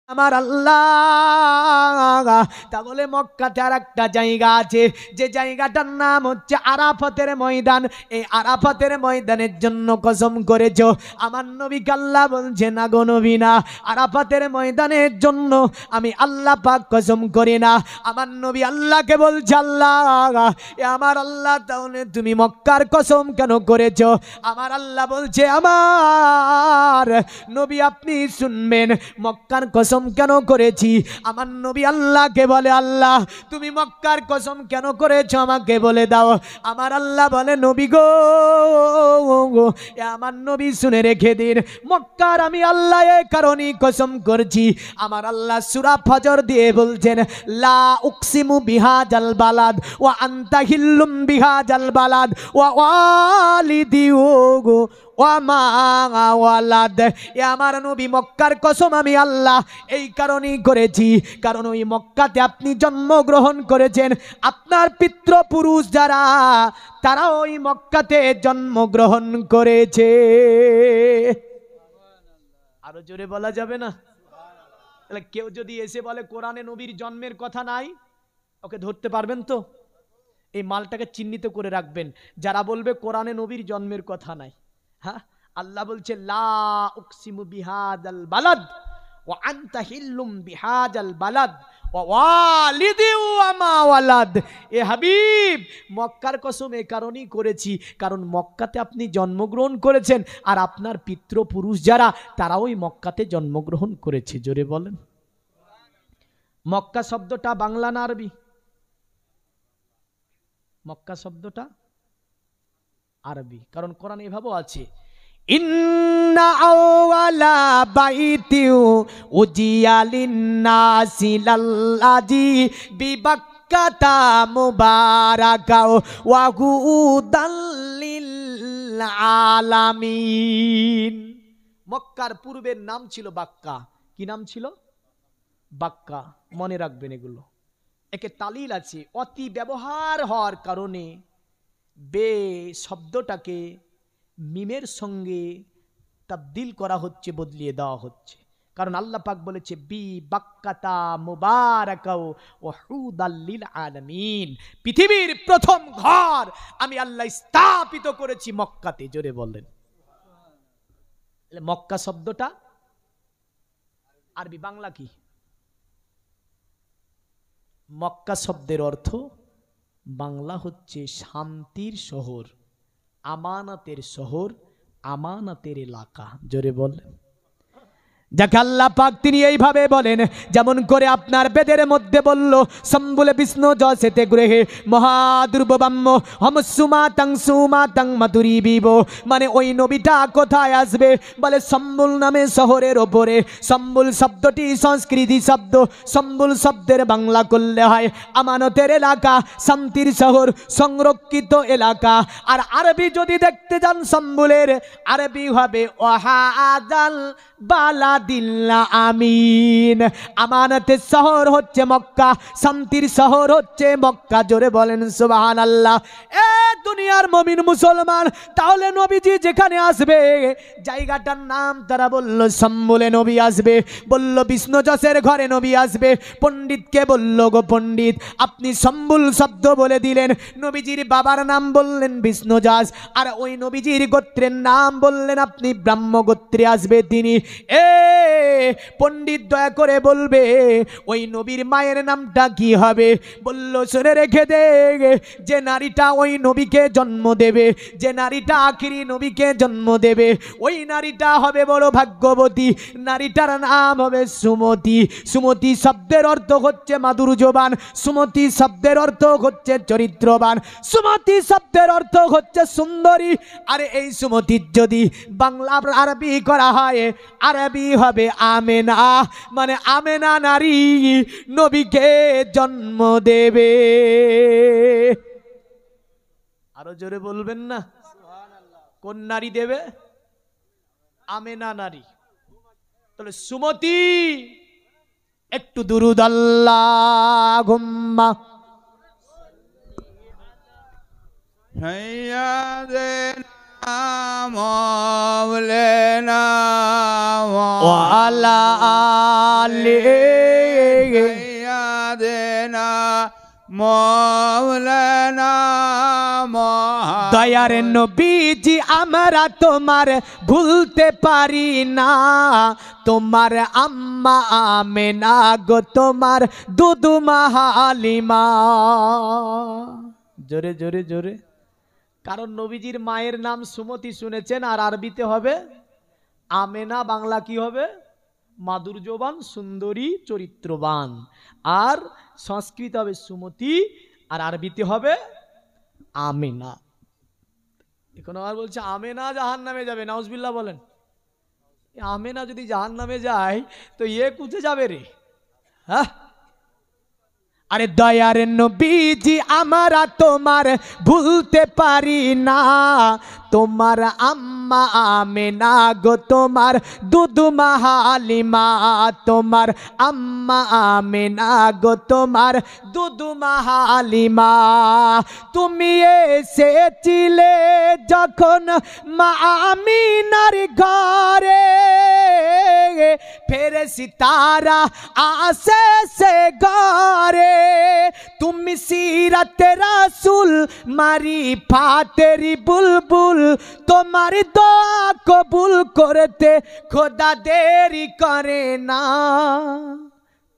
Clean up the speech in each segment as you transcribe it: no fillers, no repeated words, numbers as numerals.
আমার আল্লাহ। তাহলে মক্কাতে আর একটা জায়গা আছে, যে জায়গাটার নাম হচ্ছে আরাফাতের ময়দান। এই আরাফাতের ময়দানের জন্য কসম করেছ আমার নবীকে আল্লাহ বলছে না গো নবী না, আরাফাতের ময়দানের জন্য আমি আল্লাহ পাক কসম করি না। আমার নবী আল্লাহকে বলছে আল্লাহ এ আমার আল্লাহ তাহলে তুমি মক্কার কসম কেন করেছ? আমার আল্লাহ বলছে আমার নবী আপনি শুনবেন মক্কার কসম কেন করেছি। আমার নবী আল্লাহকে বলে আল্লাহ তুমি মক্কার কসম কেন করেছো আমাকে বলে দাও। আমার আল্লাহ বলে নবী গো আমার নবী শুনে রেখে দিন, মক্কার আমি আল্লাহ এই কারণেই কসম করছি। আমার আল্লাহ সূরা ফজর দিয়ে বলছেন লা উকসিমু বিহাজাল বালাদ ওয়া আনতা হিল্লুম বিহাজাল বালাদ ওয়া ওয়ালিদিউ আমার নবী মক্কার কসম আমি আল্লাহ এই কারণেই করেছি, কারণ ওই মক্কাতে আপনি জন্মগ্রহণ করেছেন, আপনার পিতৃপুরুষ যারা তারা ওই মক্কাতে জন্মগ্রহণ করেছে। আরো জোরে বলা যাবে না? তাহলে কেউ যদি এসে বলে কোরআনে নবীর জন্মের কথা নাই, ওকে ধরতে পারবেন তো? এই মালটাকে চিহ্নিত করে রাখবেন যারা বলবে কোরআনে নবীর জন্মের কথা নাই। হ্যাঁ, আল্লাহ বলছে লা উকসিমু বিহাদাল বালাদ ওয়া আনতা হিল্লুম বিহাদাল বালাদ ওয়া ওয়ালিদি ওয়া মা ওয়ালাদ। এ হাবিব মক্কার কসম এই কারণেই করেছি কারণ মক্কাতে আপনি জন্মগ্রহণ করেছেন আর আপনার পিতৃপুরুষ যারা তারাও ওই মক্কাতে জন্মগ্রহণ করেছে। জোরে বলেন। মক্কা শব্দটা বাংলা না আরবি? মক্কা শব্দটা আরবি, কারণ কোরআন এভাবেও আছে ইন্না আওয়ালা বাইতিউ উজিয়া লিন্নাসি লাল্লাযী বিবাক্কাতা মুবারাকাও ওয়া হুদাল লিল আলামিন। মক্কার পূর্বের নাম ছিল বাক্কা। কি নাম ছিল? বাক্কা। মনে রাখবেন এগুলো, একে তালিল আছে। অতি ব্যবহার হওয়ার কারণে বে শব্দটাকে মিমের সঙ্গে তাবদিল করা হচ্ছে, বদলিয়ে দেওয়া হচ্ছে। কারণ আল্লাহ পাক বলেছে বি বাক্কাতা মুবারাকাও ওয়া হুদাল লিল আলামিন, পৃথিবীর প্রথম ঘর আমি আল্লাহ স্থাপিত করেছি মক্কাতে। জোরে বলেন। মক্কা শব্দটা আরবি, বাংলা কি? মক্কা শব্দের অর্থ বাংলা হচ্ছে শান্তির শহর, আমানতের শহর, আমানতের এলাকা। জোরে বলেন। যাকে আল্লাহ পাক তিনি এইভাবে বলেন যেমন করে আপনার বেদের মধ্যে বলল সম্বুলে বিষ্ণু জসেতে গ্রহে মহাদুর্ববাম্য হমসুমা তাং মাতুরি বিব, মানে ওই নবীটা কোথায় আসবে? বলে সম্বুল নামে শহরের ওপরে। সম্বুল শব্দটি সংস্কৃতি শব্দ, সম্বুল শব্দের বাংলা করলে হয় আমানতের এলাকা, শান্তির শহর, সংরক্ষিত এলাকা। আর আরবি যদি দেখতে যান সম্বুলের আরবি হবে ওয়াহাদাল বালাদিল্লা আমিন। আমানতের শহর হচ্ছে মক্কা, শান্তির শহর হচ্ছে মক্কা। জোরে বলেন সুবহানাল্লাহ। এ দুনিয়ার মুমিন মুসলমান, তাহলে নবীজি যেখানে আসবে জায়গাটার নাম তারা বলল সম্বলে নবী আসবে, বলল বিষ্ণু যশের ঘরে নবী আসবে। পণ্ডিতকে বলল গো পণ্ডিত আপনি সম্বুল শব্দ বলে দিলেন, নবীজির বাবার নাম বললেন বিষ্ণু যশ, আর ওই নবীজির গোত্রের নাম বললেন আপনি ব্রাহ্ম গোত্রে আসবে তিনি। এ পণ্ডিত দয়া করে বলবে ওই নবীর মায়ের নামটা কি হবে? বলল শুনে রেখে দে, যে নারীটা ওই নবীকে জন্ম দেবে, যে নারীটা আখিরি নবীকে জন্ম দেবে, ওই নারীটা হবে বড় ভাগ্যবতী। নারীটার নাম হবে সুমতি। সুমতি শব্দের অর্থ হচ্ছে মাধুর্যবান, সুমতি শব্দের অর্থ হচ্ছে চরিত্রবান, সুমতি শব্দের অর্থ হচ্ছে সুন্দরী। আর এই সুমতির যদি বাংলা আরবি করা হয় আরবি হবে আমেনা, মানে আমেনা নারী নবীকে জন্ম দেবে। আরো জোরে বলবেন না? কোন নারী দেবে? আমেনা নারী। তাহলে সুমতি। একটু দুরুদ আল্লাহুম্মা হাইয়া মৌলানা ওয়ালা আলি সাইয়্যিদানা মৌলানা দয়ার নবীজি আমরা তোমার ভুলতে পারি না, তোমার আম্মা আমেনা গো তোমার দুদুমা হালিমা। জোরে জোরে জোরে। কারণ নবীজির মায়ের নাম সুমতি শুনেছেন, আর আরবিতে হবে আমেনা, বাংলা কি হবে? মাধুর্যবান, সুন্দরী, চরিত্রবান। আর সংস্কৃত হবে সুমতি, আর আরবিতে হবে আমেনা। এখন আবার বলছে আমেনা জাহান্নামে যাবে, নাউজুবিল্লাহ বলেন। আমেনা যদি জাহান্নামে যায় তো কোথায় যাবে রে? হ্যাঁ, আরে দয়ার নবীজি আমরা তোমার ভুলতে পারি না, তোমার আম্মা আমেনা গো তোমার দুদুমা হালিমা, তোমার আম্মা আমেনা গো তোমার দুদুমা হালিমা। তুমি এসেছিলে যখন মা আমিনার ঘরে, ফেরেশতারা আসে সে ঘরে, তুমি সিরাতে রাসূল মারিফাতেরি বুলবুল, তোমার দোয়া কবুল করতে খোদা দেরি করে না।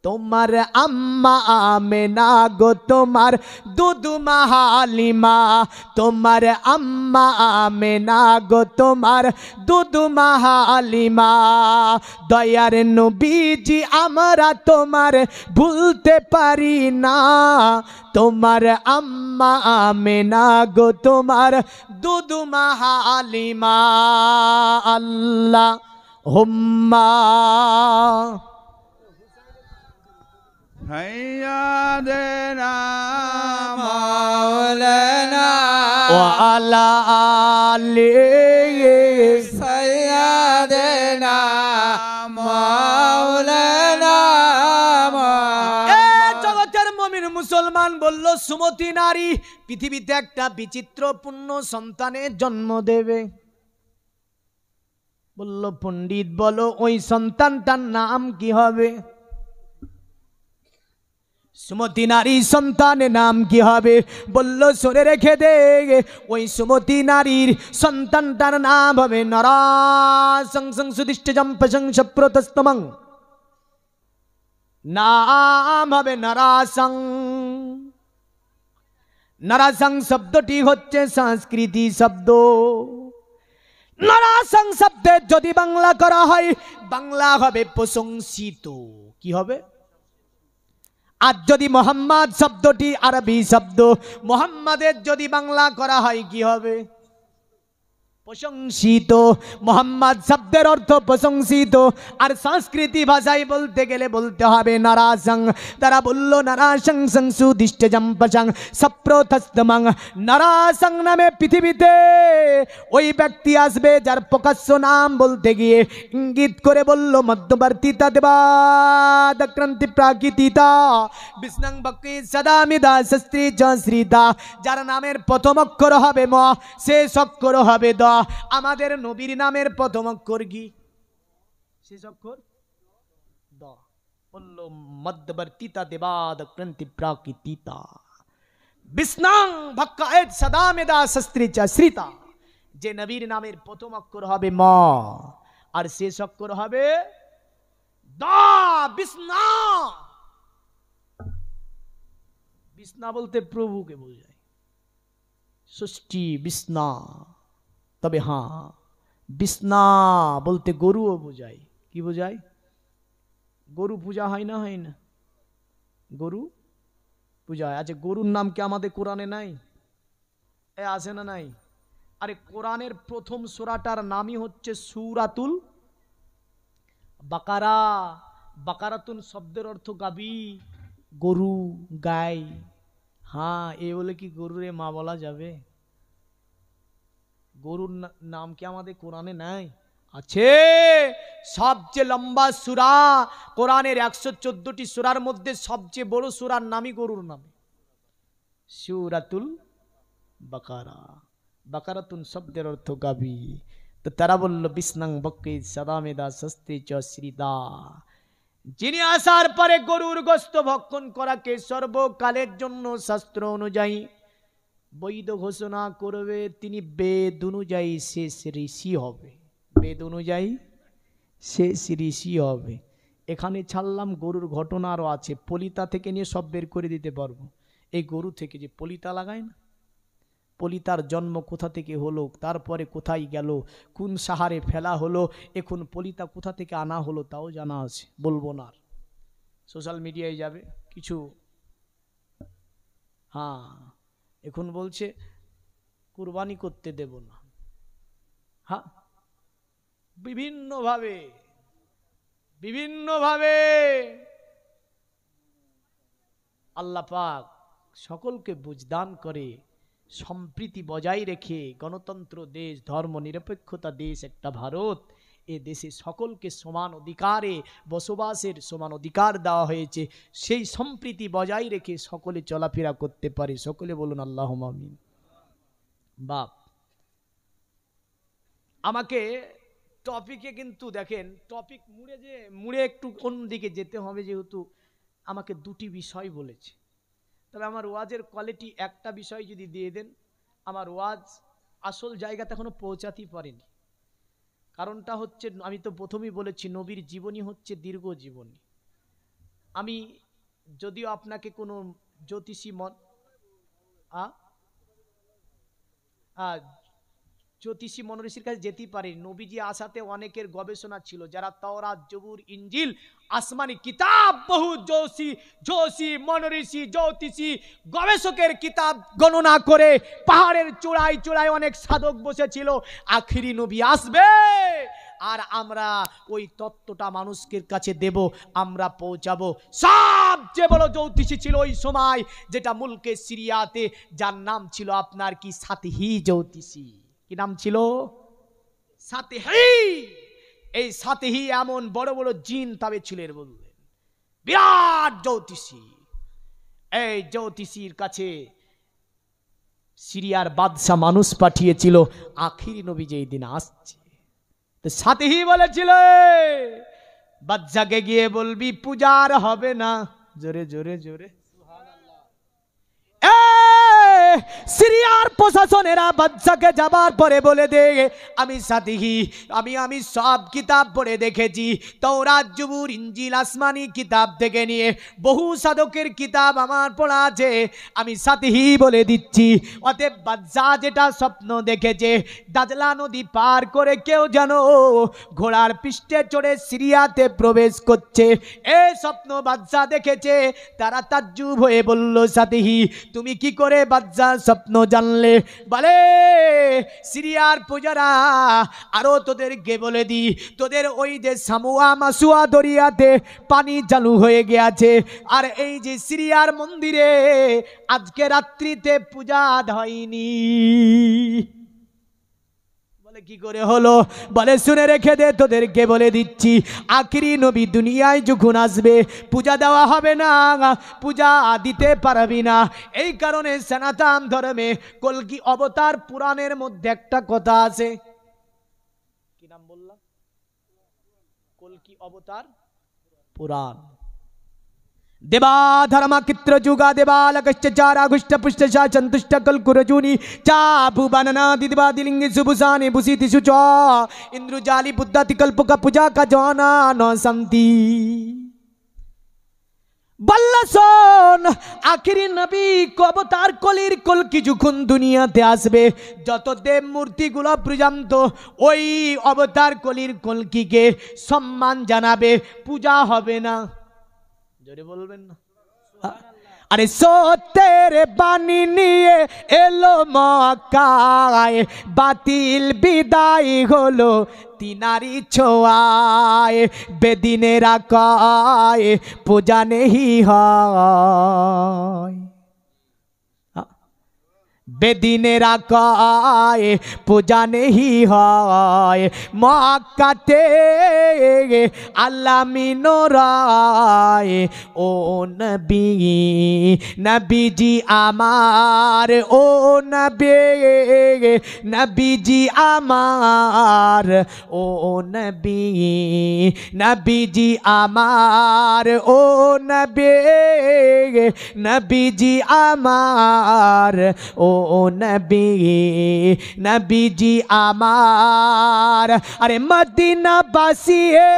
তোমার আম্মা আমেনা গো তোমার দুদুমা হালিমা, তোমার আম্মা আমেনা গো তোমার দুদুমা হালিমা। দয়ার নবীজি আমরা তোমার ভুলতে পারি না, তোমার আম্মা আমেনা গো তোমার দুদুমা হালিমা। আল্লাহ হুম্মা সাইয়্যিদানা মৌলানা ওয়ালা আলি সাইয়্যিদানা মৌলানা। জগতের মুমিন মুসলমান বলল, সুমতি নারী পৃথিবীতে একটা বিচিত্রপূর্ণ সন্তানের জন্ম দেবে। বলল পণ্ডিত বলো ওই সন্তানটার নাম কি হবে? সুমতি নারী সন্তানের নাম কি হবে? বলল শুনে রেখে দে, ওই সুমতি নারীর সন্তানটার নাম হবে নরাসং সুদিষ্টজম পশং সপ্রতস্তমং, নাম হবে নরাসং। নরাসং শব্দটি হচ্ছে সংস্কৃতি শব্দ। নরাসং শব্দের যদি বাংলা করা হয়, বাংলা হবে প্রশংসিত। কি হবে? আর যদি মোহাম্মদ শব্দটি আরবি শব্দ, মোহাম্মদের যদি বাংলা করা হয় কি হবে? প্রশংসিত। মোহাম্মদ শব্দের অর্থ প্রশংসিত, আর সংস্কৃতি ভাষায় বলতে গেলে বলতে হবে নারাসং। তারা বলল নারাসং সংসুদিষ্টজম পশং সপ্রতস্তমং। নারাসং নামে পৃথিবীতে ওই ব্যক্তি আসবে যার প্রকাশ্য নাম বলতে গিয়ে ইঙ্গিত করে বলল মধ্যবর্তীতা দেবাদক্রান্তি প্রাকৃতিতা বিষ্ণং বক্কি সদামিদা শস্ত্রী শ্রীতা। যার নামের প্রথম অক্ষর হবে ম, শেষ অক্ষর হবে দ। আমাদের নবীর নামের প্রথম অক্ষর কি? শেষ অক্ষর দ। বলল মধ্যবর্তীতা দেবাদক্রান্তি প্রাকৃতিতা বিষ্ণং ভক্কায়েত সদামেদা শস্ত্রী শ্রীতা। যে নবীর নামের প্রথম অক্ষর হবে ম আর শেষ অক্ষর হবে দ, বিষ্ণা। বিষ্ণা বলতে প্রভুকে বোঝায়, ষষ্ঠী বিষ্ণা। তবে হ্যাঁ, বিষ্ণা বলতে গরুও বোঝায়। কি বোঝায়? গরু পূজা হয় না, হয় না? গরু পূজা হয়। আচ্ছা, গরুর নাম কি আমাদের কোরআনে নাই? আছে না নাই? আরে কোরআনের প্রথম সূরাটার নামই হচ্ছে সূরাতুল বাকারা। বাকারাতুন শব্দের অর্থ গাবি, গরু, গাই। হ্যাঁ, এ বলে কি গরুরে মা বলা যাবে? গরুর নাম কি আমাদের কোরআনে নাই? আছে। সবচেয়ে লম্বা সূরা কোরআনের 114টি সূরার মধ্যে সবচেয়ে বড় সূরার নামই গরুর নামে, সূরাতুল বাকারা। বাকারাতুন শব্দের অর্থ গাবি। তো তারা বলল বিষ্ণাং বক্কি সদামেদা সস্তে চ শ্রীদা, যিনি আসার পরে গরুর গোশত ভক্ষণ করাকে সর্বকালের জন্য শাস্ত্র অনুযায়ী বৈধ ঘোষণা করবে, তিনি বেদ অনুযায়ী শেষ ঋষি হবে। বেদ অনুযায়ী শেষ ঋষি হবে। এখানে ছাড়লাম, গরুর ঘটনা আরও আছে, পলিতা থেকে নিয়ে সব বের করে দিতে পারবো। এই গরু থেকে যে পলিতা লাগায় না, পলিতার জন্ম কোথা থেকে হলো, তারপরে কোথায় গেল, কোন সাহারে ফেলা হলো, এখন পলিতা কোথা থেকে আনা হলো তাও জানা আছে, বলবো না। আর সোশ্যাল মিডিয়ায় যাবে কিছু, হ্যাঁ এখন বলছে কুরবানি করতে দেব না, হ্যাঁ বিভিন্নভাবে বিভিন্নভাবে। আল্লাহ পাক সকলকে বুঝদান করে, সম্প্রীতি বজায় রেখে, গণতন্ত্র দেশ, ধর্ম নিরপেক্ষতা দেশ একটা ভারত, এ দেশে সকলকে সমান অধিকারে বসবাসের সমান অধিকার দেওয়া হয়েছে। সেই সম্প্রীতি বজায় রেখে সকলে চলাফেরা করতে পারে। সকলে বলুন আল্লাহুম্মা আমিন। বাপ আমাকে টপিকে কিন্তু দেখেন, টপিক মুড়ে একটু অন্যদিকে যেতে হবে, যেহেতু আমাকে দুটি বিষয় বলেছে। তবে আমার ওয়াজের কোয়ালিটি একটা বিষয় যদি দিয়ে দেন, আমার ওয়াজ আসল জায়গাতে এখনো পৌঁছাতেই পারেনি। কারণটা হচ্ছে, আমি তো প্রথমেই বলেছি নবীর জীবনী হচ্ছে দীর্ঘ জীবনী। আমি যদিও আপনাকে কোনো জ্যোতিষী জ্যোতিষী মনীষীর কাছে যেতেই পারে। নবীজি আসাতে অনেকের গবেষণা ছিল, যারা তাওরাত, জবুর, ইনজিল, আসমানি কিতাব, বহু জ্যোতিষী মনীষী জ্যোতিষী গবেষকের কিতাব গণনা করে পাহাড়ের চূড়ায় চূড়ায় অনেক সাধক বসেছিল। আখিরি নবী আসবে আর আমরা ওই তত্ত্বটা মানুষের কাছে দেব, আমরা পৌঁছাবো। সবচেয়ে বড় জ্যোতিষী ছিল ওই সময়, যেটা মুলকে সিরিয়াতে, যার নাম ছিল আপনার কি সাতহি জ্যোতিষী। কি নাম ছিল? সাতহি। এই সাতহি এমন বড় বড় জিন তবে ছিলেন, বললেন বিরাট জ্যোতিষী। এই জ্যোতিষীর কাছে সিরিয়ার বাদশা মানুষ পাঠিয়েছিল, আখিরি নবী যেই দিন আসছে। তো সাতহি বলেছিল বাদশাকে গিয়ে বলবি পূজার হবে না। জোরে জোরে জোরে। সিরিয়ার প্রশাসনেরা বাদশাকে যাবার পরে বলে দে, আমি সাতিহি, আমি সব কিতাব পড়ে দেখেছি, তাওরাত, জবুর, ইনজিল, আসমানি কিতাব থেকে নিয়ে বহু সাধকের কিতাব আমার পড়া আছে, আমি সাতিহি বলে দিচ্ছি। অতএব বাদশা যেটা স্বপ্ন দেখেছে, দাজলা নদী পার করে কেউ যেন ঘোড়ার পৃষ্ঠে চড়ে সিরিয়াতে প্রবেশ করছে, এই স্বপ্ন বাদশা দেখেছে। তারা তাজ্জুব হয়ে বলল, সাতিহি তুমি কি করে বাদশা স্বপ্ন জানলে? বলে সিরিয়ার পূজারা, আরো তোদেরকে বলে দি, তোদের ওই যে সামুয়া মাসুয়া দরিয়াতে পানি চালু হয়ে গেছে, আর এই যে সিরিয়ার মন্দিরে আজকে রাত্রিতে পূজা হয়নি। বলে কি করে হলো? বলে শুনে রেখে দে, তোদেরকে বলে দিচ্ছি, আখিরি নবী দুনিয়ায় যখন আসবে পূজা দেওয়া হবে না, পূজা দিতে পারবি না। এই কারণে সনাতন ধর্মে কলকি অবতার পুরাণের মধ্যে একটা কথা আছে, কি নাম বললাম? কলকি অবতার পুরাণ। দেবা ধর্মা চিত্র যুগা দেবালকশ্চ চারা গুষ্ট পুষ্ট শা চন্তুষ্ট কলকুরজুনি চা ভুবননা দিবা দিলিঙ্গি সুবুসানে বুসিতি সুচ ইন্দ্রজালি বুদ্ধাতি কল্পকা পূজা কা জানা ন শান্তি। বল্লসন আখিরি নবী অবতার কলির কলকি যখন দুনিয়াতে আসবে, যত দেব মূর্তিগুলো পর্যন্ত ওই অবতার কলির কলকিকে সম্মান জানাবে, পূজা হবে না। জোরে বলবেন না? আরে সত্যের বাণী নিয়ে এলো মক্কায়, বাতিল বিদায় হলো তিনারি ছোঁয়ায়, বেদিনেরা কয় পূজা নেহি হয়। বেদিনেরা কয় পূজা নেহি হয় মক্কাতে আল্লামিনোরায় ও নবী নবীজি আমার ও নবী নবীজি আমার ও নবী নবীজি আমার ও নবী নবীজি আমার ও নবী নবীজি আমার আরে মদিনা বাসিয়ে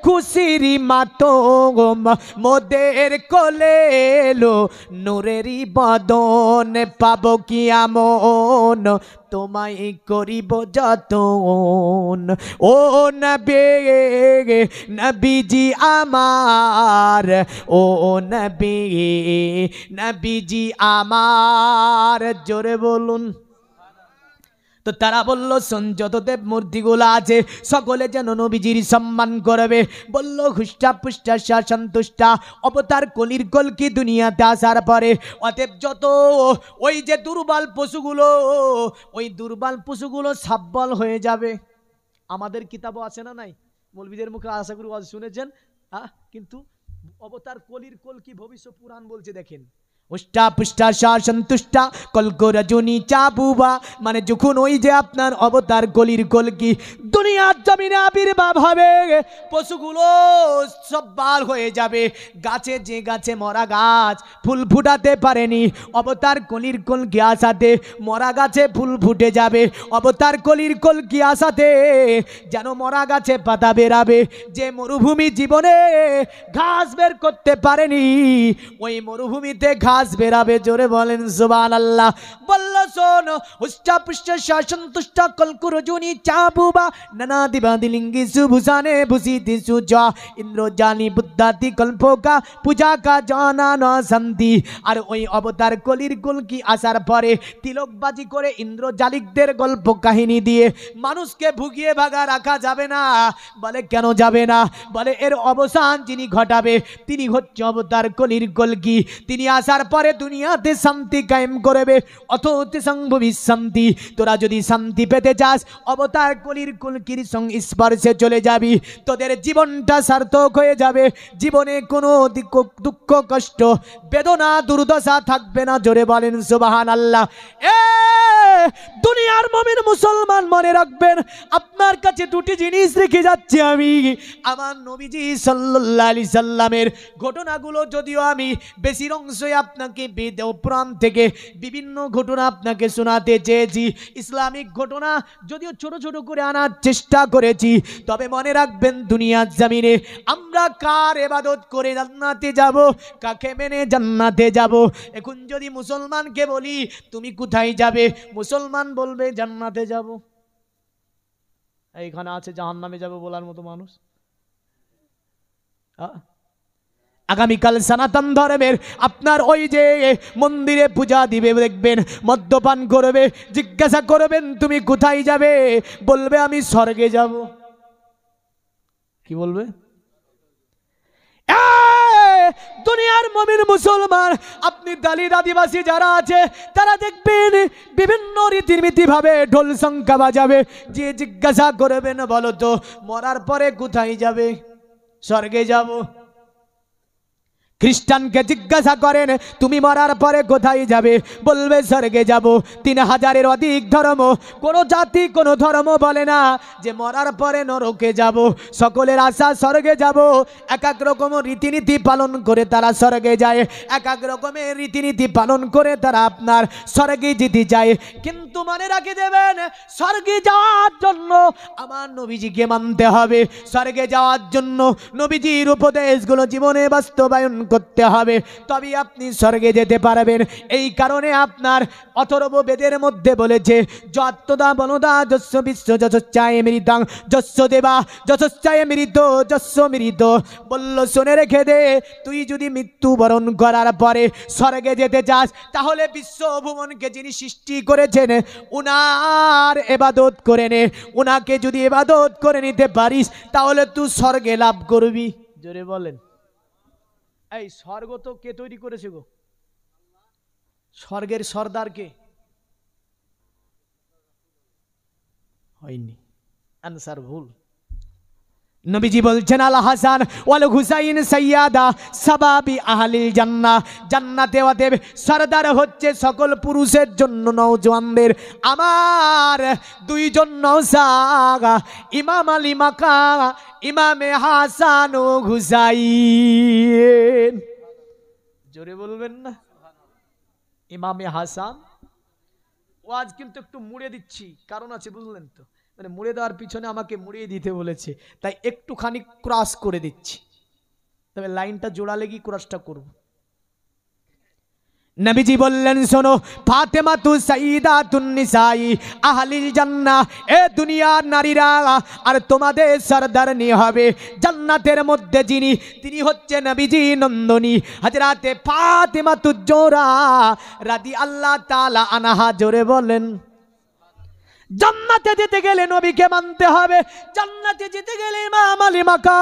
খুশির মাতম মোদের কোলে এলো নূরেরই বদন পাবো কি আমন তোমায় করিব যতন ও নবী নবীজি আমার ও নবী নবীজি আমার জোরে বলুন। তো তারা বলল শোন যত দেব মূর্তিগুলো আছে সকলে যেন নবীজির সম্মান করবে। বলল হুষ্টা পুষ্টা সন্তুষ্টা অবতার কলির কলকি দুনিয়াতে আসার পরে অতএব যত ওই যে দুর্বল পশুগুলো ওই দুর্বল পশুগুলো সাব্বল হয়ে যাবে। আমাদের কিতাবও আছে না নাই? মৌলবীদের মুখে আশা করি শুনেছেন। কিন্তু অবতার কলির কলকি ভবিষ্যৎ পুরাণ বলছে দেখেন উষ্টা পুষ্টা সন্তুষ্টা কলকো রজনী চাবুবা মানে যখন ওই যে আপনার অবতার কলির কলকি দুনিয়ার জমিনে আবির্ভাব হবে পশুগুলো সব বার হয়ে যাবে। গাছে যে গাছে মরা গাছ ফুল ফুটাতে পারেনি অবতার কলির কলকি আসাতে মরা গাছে ফুল ফুটে যাবে। অবতার কলির কলকি আসাতে যেন মরা গাছে পাতা বেরাবে। যে মরুভূমি জীবনে ঘাস বের করতে পারেনি ওই মরুভূমিতে ঘাস বেরাবে। জোরে বলেন সুবহানাল্লাহ। বলল শোন উষ্টা পুষ্টা সন্তুষ্টা কলকু রজনী চাবুবা নানা দিবাদি লিঙ্গি সুভূষানে ভূষিতি সুজা ইন্দ্রজানি বুদ্ধাতি কল্পকা পূজা কা জানা ন শান্তি। আর ওই অবতার কলির কলকি আসার পরে তিলকবাজি করে ইন্দ্রজালিকদের গল্প কাহিনী দিয়ে মানুষকে ভুগিয়ে ভাগা রাখা যাবে না। বলে কেন যাবে না? বলে এর অবসান যিনি ঘটাবে তিনি হচ্ছে অবতার কলির কলকি। তিনি আসার পরে দুনিয়াতে শান্তি কায়েম করবে। অথতে সংভবী শান্তি। তোরা যদি শান্তি পেতে চাস অবতার কলির কলকির সংস্পর্শে চলে যাবি তোদের জীবনটা সার্থক হয়ে যাবে। জীবনে কোনো দুঃখ কষ্ট বেদনা দুর্দশা থাকবে না। জোরে বলেন সুবহানাল্লাহ। দুনিয়ার মুমিন মুসলমান মনে রাখবেন আপনার কাছে দুটি জিনিস রেখে যাচ্ছি আমি। আমার নবীজি সাল্লাল্লাহু আলাইহি সাল্লামের ঘটনাগুলো যদিও আমি বেশির অংশই আপনাকে বেদ ও পুরাণ থেকে বিভিন্ন ঘটনা আপনাকে শোনাতে চেয়েছি। ইসলামিক ঘটনা যদিও ছোট ছোট করে আনার চেষ্টা করেছি তবে মনে রাখবেন দুনিয়ার জমিনে আমরা কার ইবাদত করে জান্নাতে যাব কাকে মেনে জান্নাতে যাব। এখন যদি মুসলমানকে বলি তুমি কোথায় যাবে মুসলমান বলবে জান্নাতে যাব। এইখানে আছে জাহান্নামে যাবে বলার মতো মানুষ? আগামীকাল সনাতন ধর্মের আপনার ওই যে মন্দিরে পূজা দিবে দেখবেন মদ্যপান করবে জিজ্ঞাসা করবেন তুমি কোথায় যাবে বলবে আমি স্বর্গে যাব। কি বলবে? দুনিয়ার মুমিন মুসলমান আপনি দলিত আদিবাসী যারা আছে তারা দেখবেন বিভিন্ন রীতিনীতি ভাবে ঢোল শঙ্কা বাজাবে। যে জিজ্ঞাসা করবেন বলো তো মরার পরে কোথায় যাবে? স্বর্গে যাব। খ্রিস্টানকে জিজ্ঞাসা করেন তুমি মরার পরে কোথায় যাবে বলবে স্বর্গে যাব। 3000-এর অধিক ধর্ম কোন জাতি কোন ধর্ম বলে না যে মরার পরে নরকে যাব। সকলের আশা স্বর্গে যাব। এক এক রকম রীতিনীতি পালন করে তারা স্বর্গে যায়। এক এক রকমের রীতিনীতি পালন করে তারা আপনার স্বর্গে যেতে যায়। কিন্তু মনে রাখে দেবেন স্বর্গে যাওয়ার জন্য আমার নবীজিকে মানতে হবে। স্বর্গে যাওয়ার জন্য নবীজির উপদেশগুলো জীবনে বাস্তবায়ন করতে হবে তবে আপনি স্বর্গে যেতে পারবেন। এই কারণে আপনার অথর্ব বেদের মধ্যে বলেছে যত্তদা বনদা যস্য বিশ্ব যশশ্চায় মৃতাং যস্য দেবা যশশ্চায় মৃত যস্য মৃত। বলল শুনে রেখে দে তুই যদি মৃত্যুবরণ করার পরে স্বর্গে যেতে চাস তাহলে বিশ্ব ভুবনকে যিনি সৃষ্টি করেছেন উনার ইবাদত করে নে। উনাকে যদি ইবাদত করে নিতে পারিস তাহলে তুই স্বর্গে লাভ করবি। জোরে বলেন। এই স্বর্গ তো কে তৈরি করেছে গো? স্বর্গের সর্দার কে? হয়নি, আনসার ভুল। নবীজি বলছেন আল হাসান ওয়াল হুসাইন সাইয়্যাদা সাবাবি আহলিল জান্নাহ, জান্নাতে ওয়াদেব সরদার হচ্ছে সকল পুরুষের জন্য নওজওয়ানদের। আমার দুইজন নওসাগা, ইমাম আলী মাকা, ইমামে হাসান ও হুসাইন। জোরে বলবেন না, ইমামে হাসান। ওয়াজ কিন্তু একটু মুড়ে দিচ্ছি, কারণ আছে বুঝলেন তো, মানে মুড়ে দেওয়ার পিছনে আমাকে মুড়িয়ে দিতে বলেছে, তাই একটুখানি ক্রস করে দিচ্ছি, তবে লাইনটা জোড়ালে কি ক্রসটা করব। নবীজি বললেন শোনো, ফাতেমা তু সাইয়্যিদাতুন নিসাই আহলিল জান্নাহ, এ দুনিয়ার নারীরা আর তোমাদের সরদারনি হবে জান্নাতের মধ্যে যিনি, তিনি হচ্ছে নবীজি নন্দনী হযরতে ফাতেমা তু জোহরা রাদিয়াল্লাহু তাআলা আনহা। জোরে বলেন। জান্নাতে যেতে গেলে নবীকে মানতে হবে, জান্নাতে যেতে গেলে ইমাম আলী মাকা,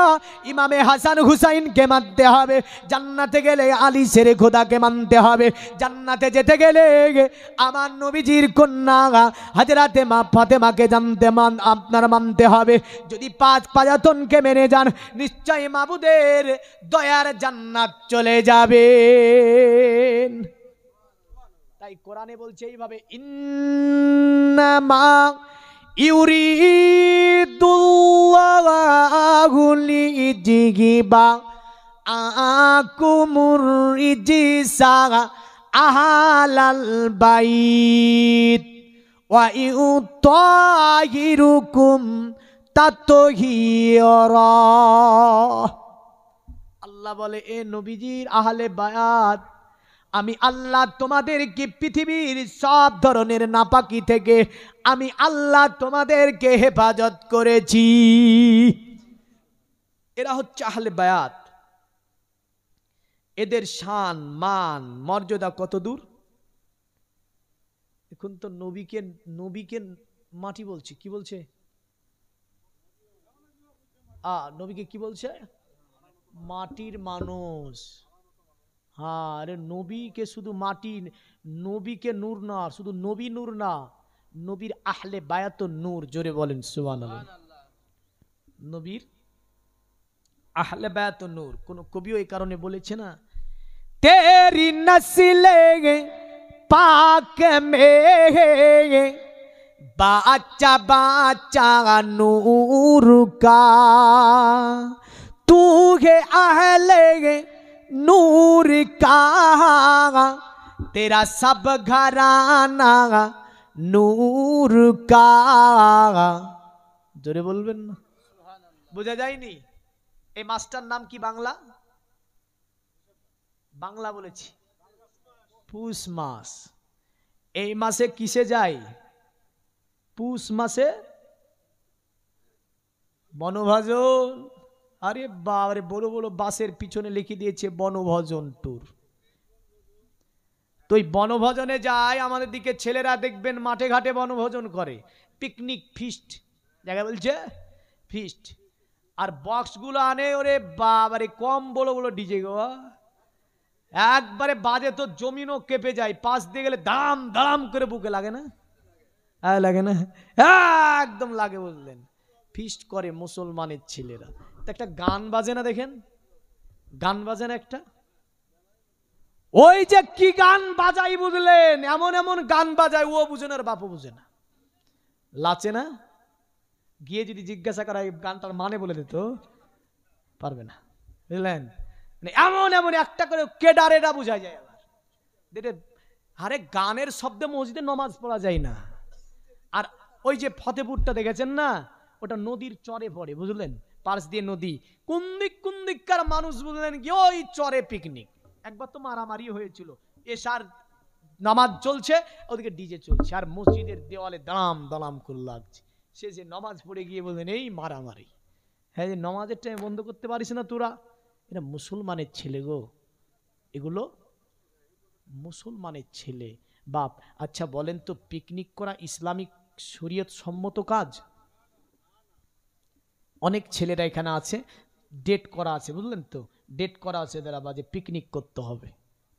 ইমামে হাসান হুসাইনকে মানতে হবে, জান্নাতে গেলে আলী শেরে খোদাকে মানতে হবে, জান্নাতে যেতে গেলে আমার নবীজির কন্যা হযরতে মা ফাতেমাকে আপনার মানতে হবে। যদি পাঁচ পাঁচাতনকে মেনে যান, নিশ্চয়ই মাবুদের দয়ার জান্নাত চলে যাবে। তাই কোরআনে বলছে এইভাবে, ইন্নামা ইউরিদুল্লাহু লিইয়ুযহিবা আকুমুর রিজসা আহলাল বাইত ওয়া ইউতাহিরুকুম তাতহীরা। আল্লাহ বলে, এ নবীজির আহলে বায়াত, আমি আল্লাহ তোমাদেরকে পৃথিবীর সব ধরনের নাপাকি থেকে আমি আল্লাহ তোমাদেরকে হেফাজত করেছি। এরা হচ্ছে আহলে বায়াত। এদের শান মান মর্যাদা কত দূর। এখন তো নবীকে নবীকে মাটি বলছে, কি বলছে? নবীকে কি বলছে? মাটির মানুষ। হ্যাঁ, আরে নবীকে শুধু মাটি, নবীকে নূর না, শুধু নবী নূর না, নবীর আহলে বায়াত নূর। জোরে বলেন সুবহানাল্লাহ। নবীর আহলে বায়াত নূর। কোন কবিও এই কারণে বলেছে না, তেরি নসলে পাক মে বাচ্চা বাচ্চা নূর কা, তু হে আহলে नूर का, तेरा सब घराना नूर का। জোরে বলবেন না, বোঝা যায়নি? এই মাস্টার নাম কি বাংলা? বাংলা বলেছি, পুষ মাস। এই মাসে কিসে যায়? পুষ মাসে বনভোজন। আরে বাবারে, বড় বড় বাসের পিছনে লিখে দিয়েছে বনভোজন ট্যুর। তো এই বনভোজনে যায়, আমাদের দিকে ছেলেরা দেখবেন মাঠে ঘাটে বনভোজন করে, পিকনিক ফিস্ট জায়গা বলছে ফিস্ট, আর বক্সগুলো আনে, ওরে বাবারে কম বড় বড় ডিজে গো, একবারে বাজে তো জমিনও কেঁপে যায়, পাশ দিয়ে গেলে দাম দাম করে বুকে লাগে না? লাগে না? একদম লাগে, বুঝলেন? ফিস্ট করে মুসলমানের ছেলেরা। একটা গান বাজে না, দেখেন গান বাজে না একটা, ওই যে কি গান বাজাই বুঝলেন, এমন এমন গান বাজায়, ও বুঝে না আর বাপও বুঝে না, লাচে না। গিয়ে যদি জিজ্ঞাসা করা এই গানটার মানে বলে দিত, পারবে না, বুঝলেন? এমন এমন একটা করে কেডারেটা বোঝা যায়। আবার আরে গানের শব্দে মসজিদে নমাজ পড়া যায় না। আর ওই যে ফতেপুরটা দেখেছেন না, ওটা নদীর চরে পড়ে, বুঝলেন? পাশ দিয়ে নদী, কোন দিককার মানুষ, বুঝলেন কি, ওই চরে পিকনিক। একবার তো মারামারি হয়েছিল, এশার নামাজ চলছে, ওদিকে ডিজে চলছে, আর মসজিদের দেওয়ালে দাম দালাম করে লাগছে। সে যে নামাজ পড়ে গিয়ে বললেন, এই মারামারি। হ্যাঁ, যে নামাজের টাইম বন্ধ করতে পারিস না তোরা? এটা মুসলমানের ছেলে গো, এগুলো মুসলমানের ছেলে বাপ। আচ্ছা বলেন তো, পিকনিক করা ইসলামিক শরীয়ত সম্মত কাজ? অনেক ছেলেরা এখানে আছে, ডেট করা আছে, বুঝলেন তো, ডেট করা আছে, তারা বাজে পিকনিক করতে হবে,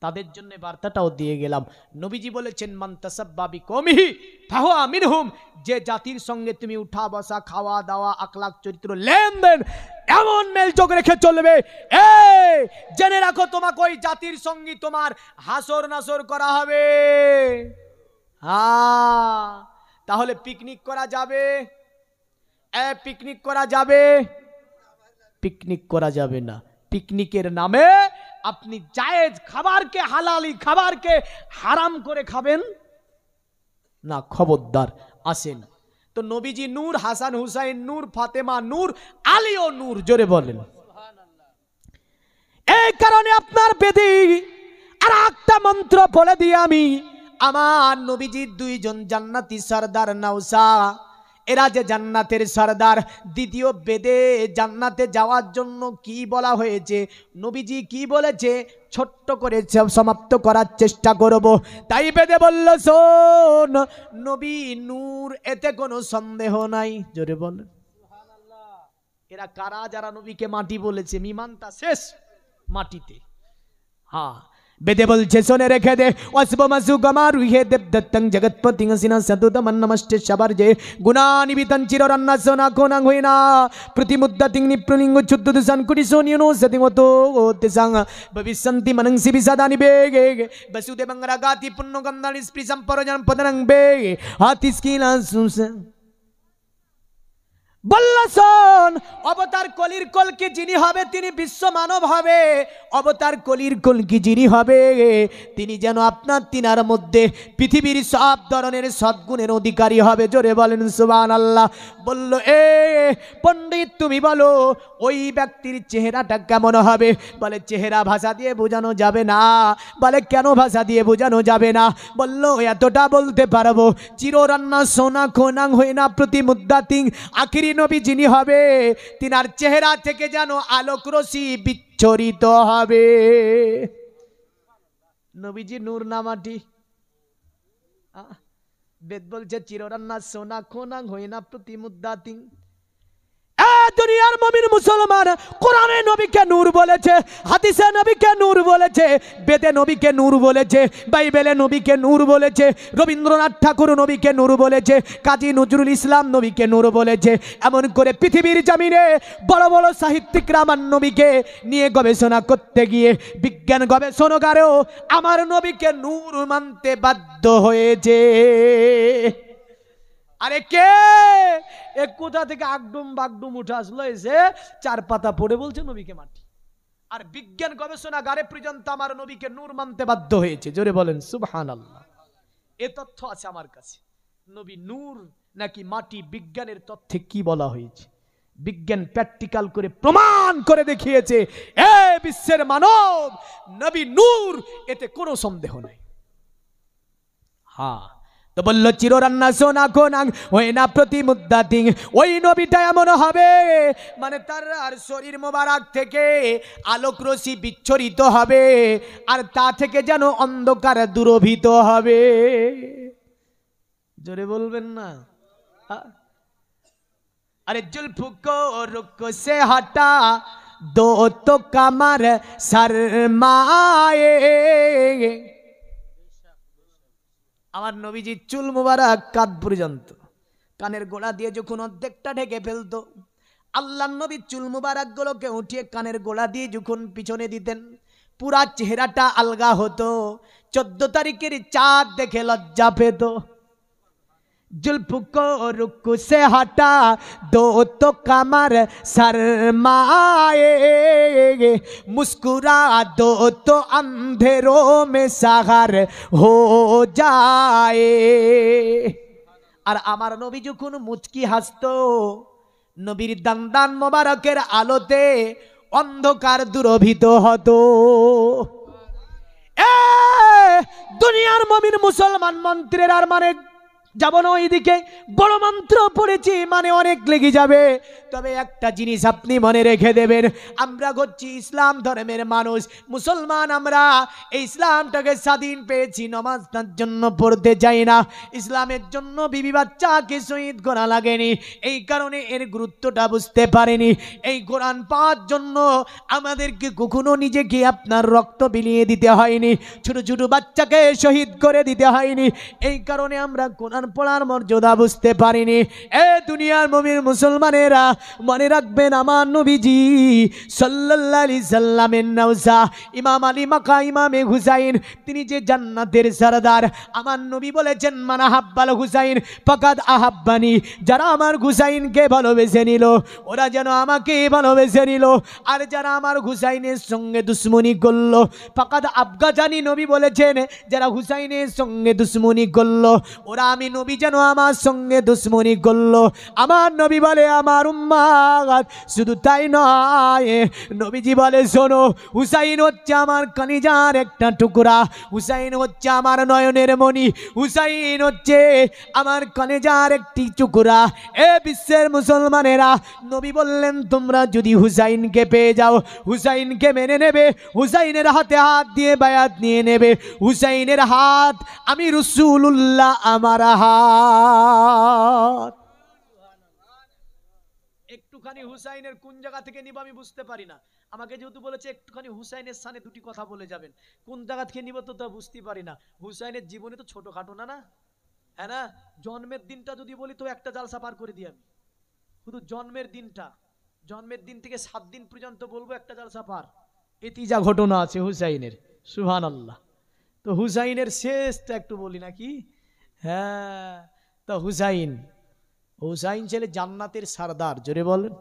তাদের জন্য বার্তাটাও দিয়ে গেলাম। নবীজি বলেছেন মান তাসাব্বা বিকওমিহি ফাহুয়া মিনহুম, যে জাতির সঙ্গে তুমি উঠা বসা, খাওয়া দাওয়া, আখলাক, চরিত্র, লেনদেন এমন মেলযোগ রেখে চলবে, এই জেনে রাখো তোমাকে ওই জাতির সঙ্গে তোমার হাসর নাসর করা হবে। তাহলে পিকনিক করা যাবে? পিকনিক করা যাবে? পিকনিক করা যাবে না। পিকনিকের নামে আপনি জায়েজ খাবারকে, হালালি খাবারকে হারাম করে খাবেন না, খবরদার। আসেন তো, নবীজি নূর, হাসান হুসাইন নূর, ফাতেমা নূর, আলীও নূর, জোরে বলেন। এই কারণে আপনার বেদি আর একটা মন্ত্র বলে দিয়ে আমি, আমার নবীজির দুইজন জান্নাতি সরদার নওসা, এরা যে জান্নাতের সরদার, দ্বিতীয় বেদে জান্নাতে যাওয়ার জন্য কি বলা হয়েছে, নবীজি কি বলেছে, ছোট্ট করে সমাপ্ত করার চেষ্টা করব। তাই বেদে বলল, শোন নবী নূর, এতে কোনো সন্দেহ নাই, জোরে বলেন। এরা কারা? যারা নবীকে মাটি বলেছে, মীমাংসা শেষ মাটিতে। হ্যাঁ, বেদে বলছে, শোনে রেখে দে, অসবমাসু গমারুহে দেবদত্তং জগৎপতিং সিনা সদুতমন নমস্তে সবারজে গুণানিবিতং চিররন্না সোনা কোনাং হইনা প্রতিমুদ্দাতিং নিপ্রলিঙ্গ চুদ্দুদ সংকুটি সোনিয়নো সতিমতো তেসাং ভবিষ্যন্তি মনংসি বিসাদানি বেগে বসুদেবং রাগাতি পুণ্যগন্ধানি স্পৃশম পরজন পদনং বেগে হাতিস্কিলা সুসে বল্লসন। অবতার কলির কলকি যিনি হবে, তিনি বিশ্ব মানব হবে। অবতার কলির কলকি যিনি হবে, তিনি যেন আপনার তিনার মধ্যে পৃথিবীর সব ধরনের সদ্গুণের অধিকারী হবে, জোরে বলেন সুবহানাল্লাহ। বলল, এ পণ্ডিত তুমি বলো ওই ব্যক্তির চেহারাটা কেমন হবে? বলে, চেহারা ভাষা দিয়ে বোঝানো যাবে না। বলে, কেন ভাষা দিয়ে বোঝানো যাবে না? বলল, এতটা বলতে পারবো, চিররান্না সোনা খোনাং হই না প্রতিমুদ্দাতিং, আখিরি নবী যিনি হবে, তিনার চেহারা থেকে যেন আলোক রশ্মি বিচ্ছরিত হবে। নবীজি নূর না মাটি? বেদ বলছে চিররান্না সোনা খোনাং হই না প্রতিমুদ্দাতিং। দুনিয়ার মুমিন মুসলমান কোরআনে নবীকে নূর বলেছে, হাদিসে নবীকে নূর বলেছে, বেদে নবীকে নূর বলেছে, বাইবেলে নবীকে নূর বলেছে, রবীন্দ্রনাথ ঠাকুর নবীকে নূর বলেছে, কাজী নজরুল ইসলাম নবীকে নূর বলেছে। এমন করে পৃথিবীর জমিনে বড় বড় সাহিত্যিকরা আমার নবীকে নিয়ে গবেষণা করতে গিয়ে বিজ্ঞান গবেষণাগারেও আমার নবীকে নূর মানতে বাধ্য হয়েছে। আরে কে এক কোথা থেকে আগডুম বাগডুম উঠে আসলো, এসে চার পাতা পড়ে বলছে নবীকে মাটি, আর বিজ্ঞান গবেষণাগারে পর্যন্ত আমার নবীকে নূর মানতে বাধ্য হয়েছে, জোরে বলেন সুবহানাল্লাহ। এ তথ্য আছে আমার কাছে, নবী নূর নাকি মাটি, বিজ্ঞানের তথ্যে কি বলা হয়েছে, বিজ্ঞান প্র্যাকটিক্যাল করে প্রমাণ করে দেখিয়েছে, এ বিশ্বের মানব নবী নূর, এতে কোনো সন্দেহ নেই। হ্যাঁ, তো বলল চিররান্না সোনা কোনাং ওই না প্রতিমুদ্দাতিং, ওই নবীটা এমন হবে মানে তার আর শরীর মোবারক থেকে আলোক রশ্মি বিচ্ছরিত হবে, আর তা থেকে যেন অন্ধকার দূরভীত হবে। জোরে বলবেন না? अरे जुल्फ को रुख से हटा दो तो कमर शर्माए। আমার নবীজি চুল মুবারক কাঁধ পর্যন্ত, কানের গোড়া দিয়ে যখন অর্ধেকটা ঢেকে ফেলতো, আল্লাহর নবী চুল মুবারক গুলোকে উঠিয়ে কানের গোড়া দিয়ে যখন পিছনে দিতেন, পুরা চেহারাটা আলগা হতো। 14 তারিখের চাঁদ দেখে লজ্জা পেত। जुल्फ को रुख से हटा दो तो कमर शर्माए, मुस्कुरा दो तो अंधेरों में सहर हो जाए। আর আমার নবী যখন মুচকি হাসতো, নবীর দান মোবারকের আলোতে অন্ধকার দূরভীত হতো। দুনিয়ার মুমিন মুসলমান মন্ত্রীর আর মানে যাব না ওইদিকে, বড় মন্ত্র পড়েছি মানে অনেক লেগে যাবে। তবে একটা জিনিস আপনি মনে রেখে দেবেন, আমরা হচ্ছি ইসলাম ধর্মের মানুষ, মুসলমান। আমরা এই ইসলামটাকে স্বাধীন পেয়েছি, নামাজটার জন্য পড়তে যাই না, ইসলামের জন্য বিবি বাচ্চাকে শহীদ করা লাগেনি, এই কারণে এর গুরুত্বটা বুঝতে পারেনি। এই কোরআন পাওয়ার জন্য আমাদেরকে কখনো নিজেকে আপনার রক্ত বিলিয়ে দিতে হয়নি, ছোট ছোট বাচ্চাকে শহীদ করে দিতে হয়নি। এই কারণে আমরা কোরআন পড়ার মর্যাদা বুঝতে পারিনি। এ দুনিয়ার মুমিন মুসলমানেরা, মনে রাখবেন আমার নবীজি সাল্লাল্লাহু আলাইহি সাল্লামের নওজা ইমাম আলী মাকা ইমামে হুসাইন, তিনি যে জান্নাতের সরদার। আমার নবী বলেছেন, মান আহাব্বাল হুসাইন ফাকাদ আহাব্বানি, যারা আমার হুসাইনকে ভালোবেসে নিল ওরা যেন আমাকে ভালোবেসে নিল, আর যারা আমার হুসাইনের সঙ্গে দুশ্মনী করলো ফাকাদ আবগাজানি, নবী বলেছেন যারা হুসাইনের সঙ্গে দুশ্মনী করলো ওরা আমি নবী যেন আমার সঙ্গে দুশ্মনী করলো। আমার নবী বলে আমার উম্মাত, শুধু তাই নয়, নবীজি বলে শোনো, হুসাইন হচ্ছে আমার কলিজার একটা টুকরা, হুসাইন হচ্ছে আমার নয়নের মণি, হুসাইন হচ্ছে আমার কলিজার একটি টুকরা। এ বিশ্বের মুসলমানেরা, নবী বললেন তোমরা যদি হুসাইনকে পেয়ে যাও, হুসাইনকে মেনে নেবে, হুসাইনের হাতে হাত দিয়ে বায়াত নিয়ে নেবে। হুসাইনের হাত আমি রাসূলুল্লাহ আমার হাত। একটুখানি হুসাইনের কোন জায়গা থেকে নিব আমি বুঝতে পারি না, আমাকে যেহেতু বলেছে একটুখানি হুসাইনের সামনে দুটি কথা বলে যাবেন, কোন জায়গা থেকে নিব তো তা বুঝতে পারি না। হুসাইনের জীবনে তো ছোটখাটো না, না হ্যাঁ না, জন্মের দিনটা যদি বলি তো একটা জালসা পার করে দিই আমি, শুধু জন্মের দিনটা, জন্মের দিন থেকে 7 দিন পর্যন্ত বলবো একটা জালসা পার। এটি যা ঘটনা আছে হুসাইনের, সুবহানাল্লাহ। তো হুসাইনের শেষটা একটু বলি নাকি? হ্যাঁ, তো হুসাইন, হুসাইন ছেলে জান্নাতের সরদার, জোরে বলেন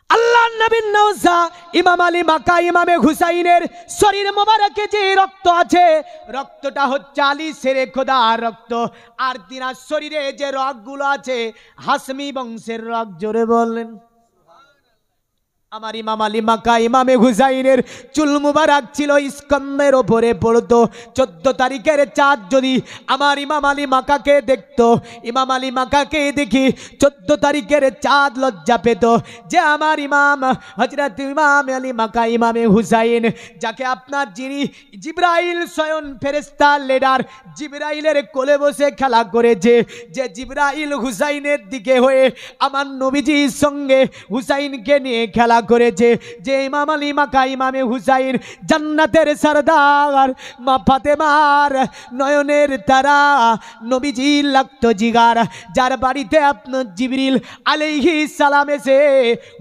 আল্লাহ নবীর নওজা ইমাম আলী মাকা ইমামে হুসাইনের শরীর মোবারকে যে রক্ত আছে, রক্তটা হচ্ছে আলী শেরে খোদার রক্ত, আর তিনার শরীরে যে রগগুলো আছে হাসমি বংশের রগ, জোরে বলেন। আমার ইমাম আলী মাকা ইমামে হুসাইনের চুল মুবারক ছিল স্কন্দের ওপরে পড়তো। 14 তারিখের চাঁদ যদি আমার ইমাম আলী মাকাকে দেখতো, ইমাম আলী মাকাকে দেখি 14 তারিখের চাঁদ লজ্জা পেত যে আমার ইমাম হযরত ইমাম আলী মাকা ইমামে হুসাইন, যাকে আপনার যিনি জিবরাইল স্বয়ং ফেরেশতার লিডার, জিবরাইলের কোলে বসে খেলা করেছে, যে জিবরাইল হুসাইনের দিকে হয়ে আমার নবীজির সঙ্গে হুসাইনকে নিয়ে খেলা করেছে, যে ইমাম আলী মাকা ইমামে হুসাইন জান্নাতের সরদার, মা ফাতেমার নয়নের তারা, নবীজির লাগতো জিগার, যার বাড়িতে আপনার জিবরিল আলাইহিস সালাম এসে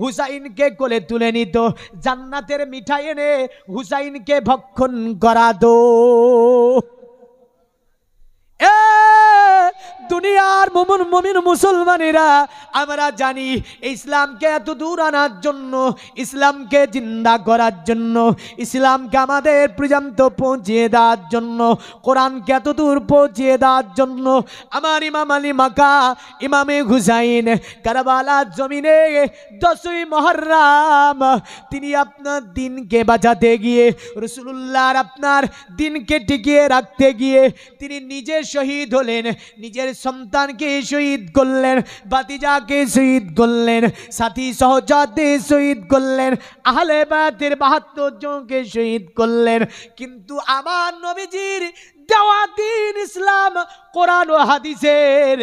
হুসাইনকে কোলে তুলে নিত, জান্নাতের মিঠাই এনে হুসাইনকে ভক্ষণ করাতো। দুনিয়ার মুমিন মুসলমানেরা, আমরা জানি ইসলামকে এত দূর আনার জন্য, ইসলামকে জিন্দা করার জন্য, ইসলামকে আমাদের পর্যন্ত পৌঁছিয়ে দেওয়ার জন্য, কোরআনকে এত দূর পৌঁছিয়ে দেওয়ার জন্য আমার ইমাম আলী মাকা ইমামে হুসাইন কারবালার জমিনে 10ই মুহররম তিনি আপনার দিনকে বাঁচাতে গিয়ে, রাসূলুল্লাহর আপনার দিনকে টিকিয়ে রাখতে গিয়ে তিনি নিজে শহীদ হলেন, নিজের সন্তানকে শহীদ করলেন, ভাতিজাকে শহীদ করলেন, সাথী সহচরকে শহীদ করলেন, আহলে বায়তের 72 জনকে শহীদ করলেন। কিন্তু আমার নবীজির দেওয়া দ্বীন ইসলাম কোরআন ও হাদিসের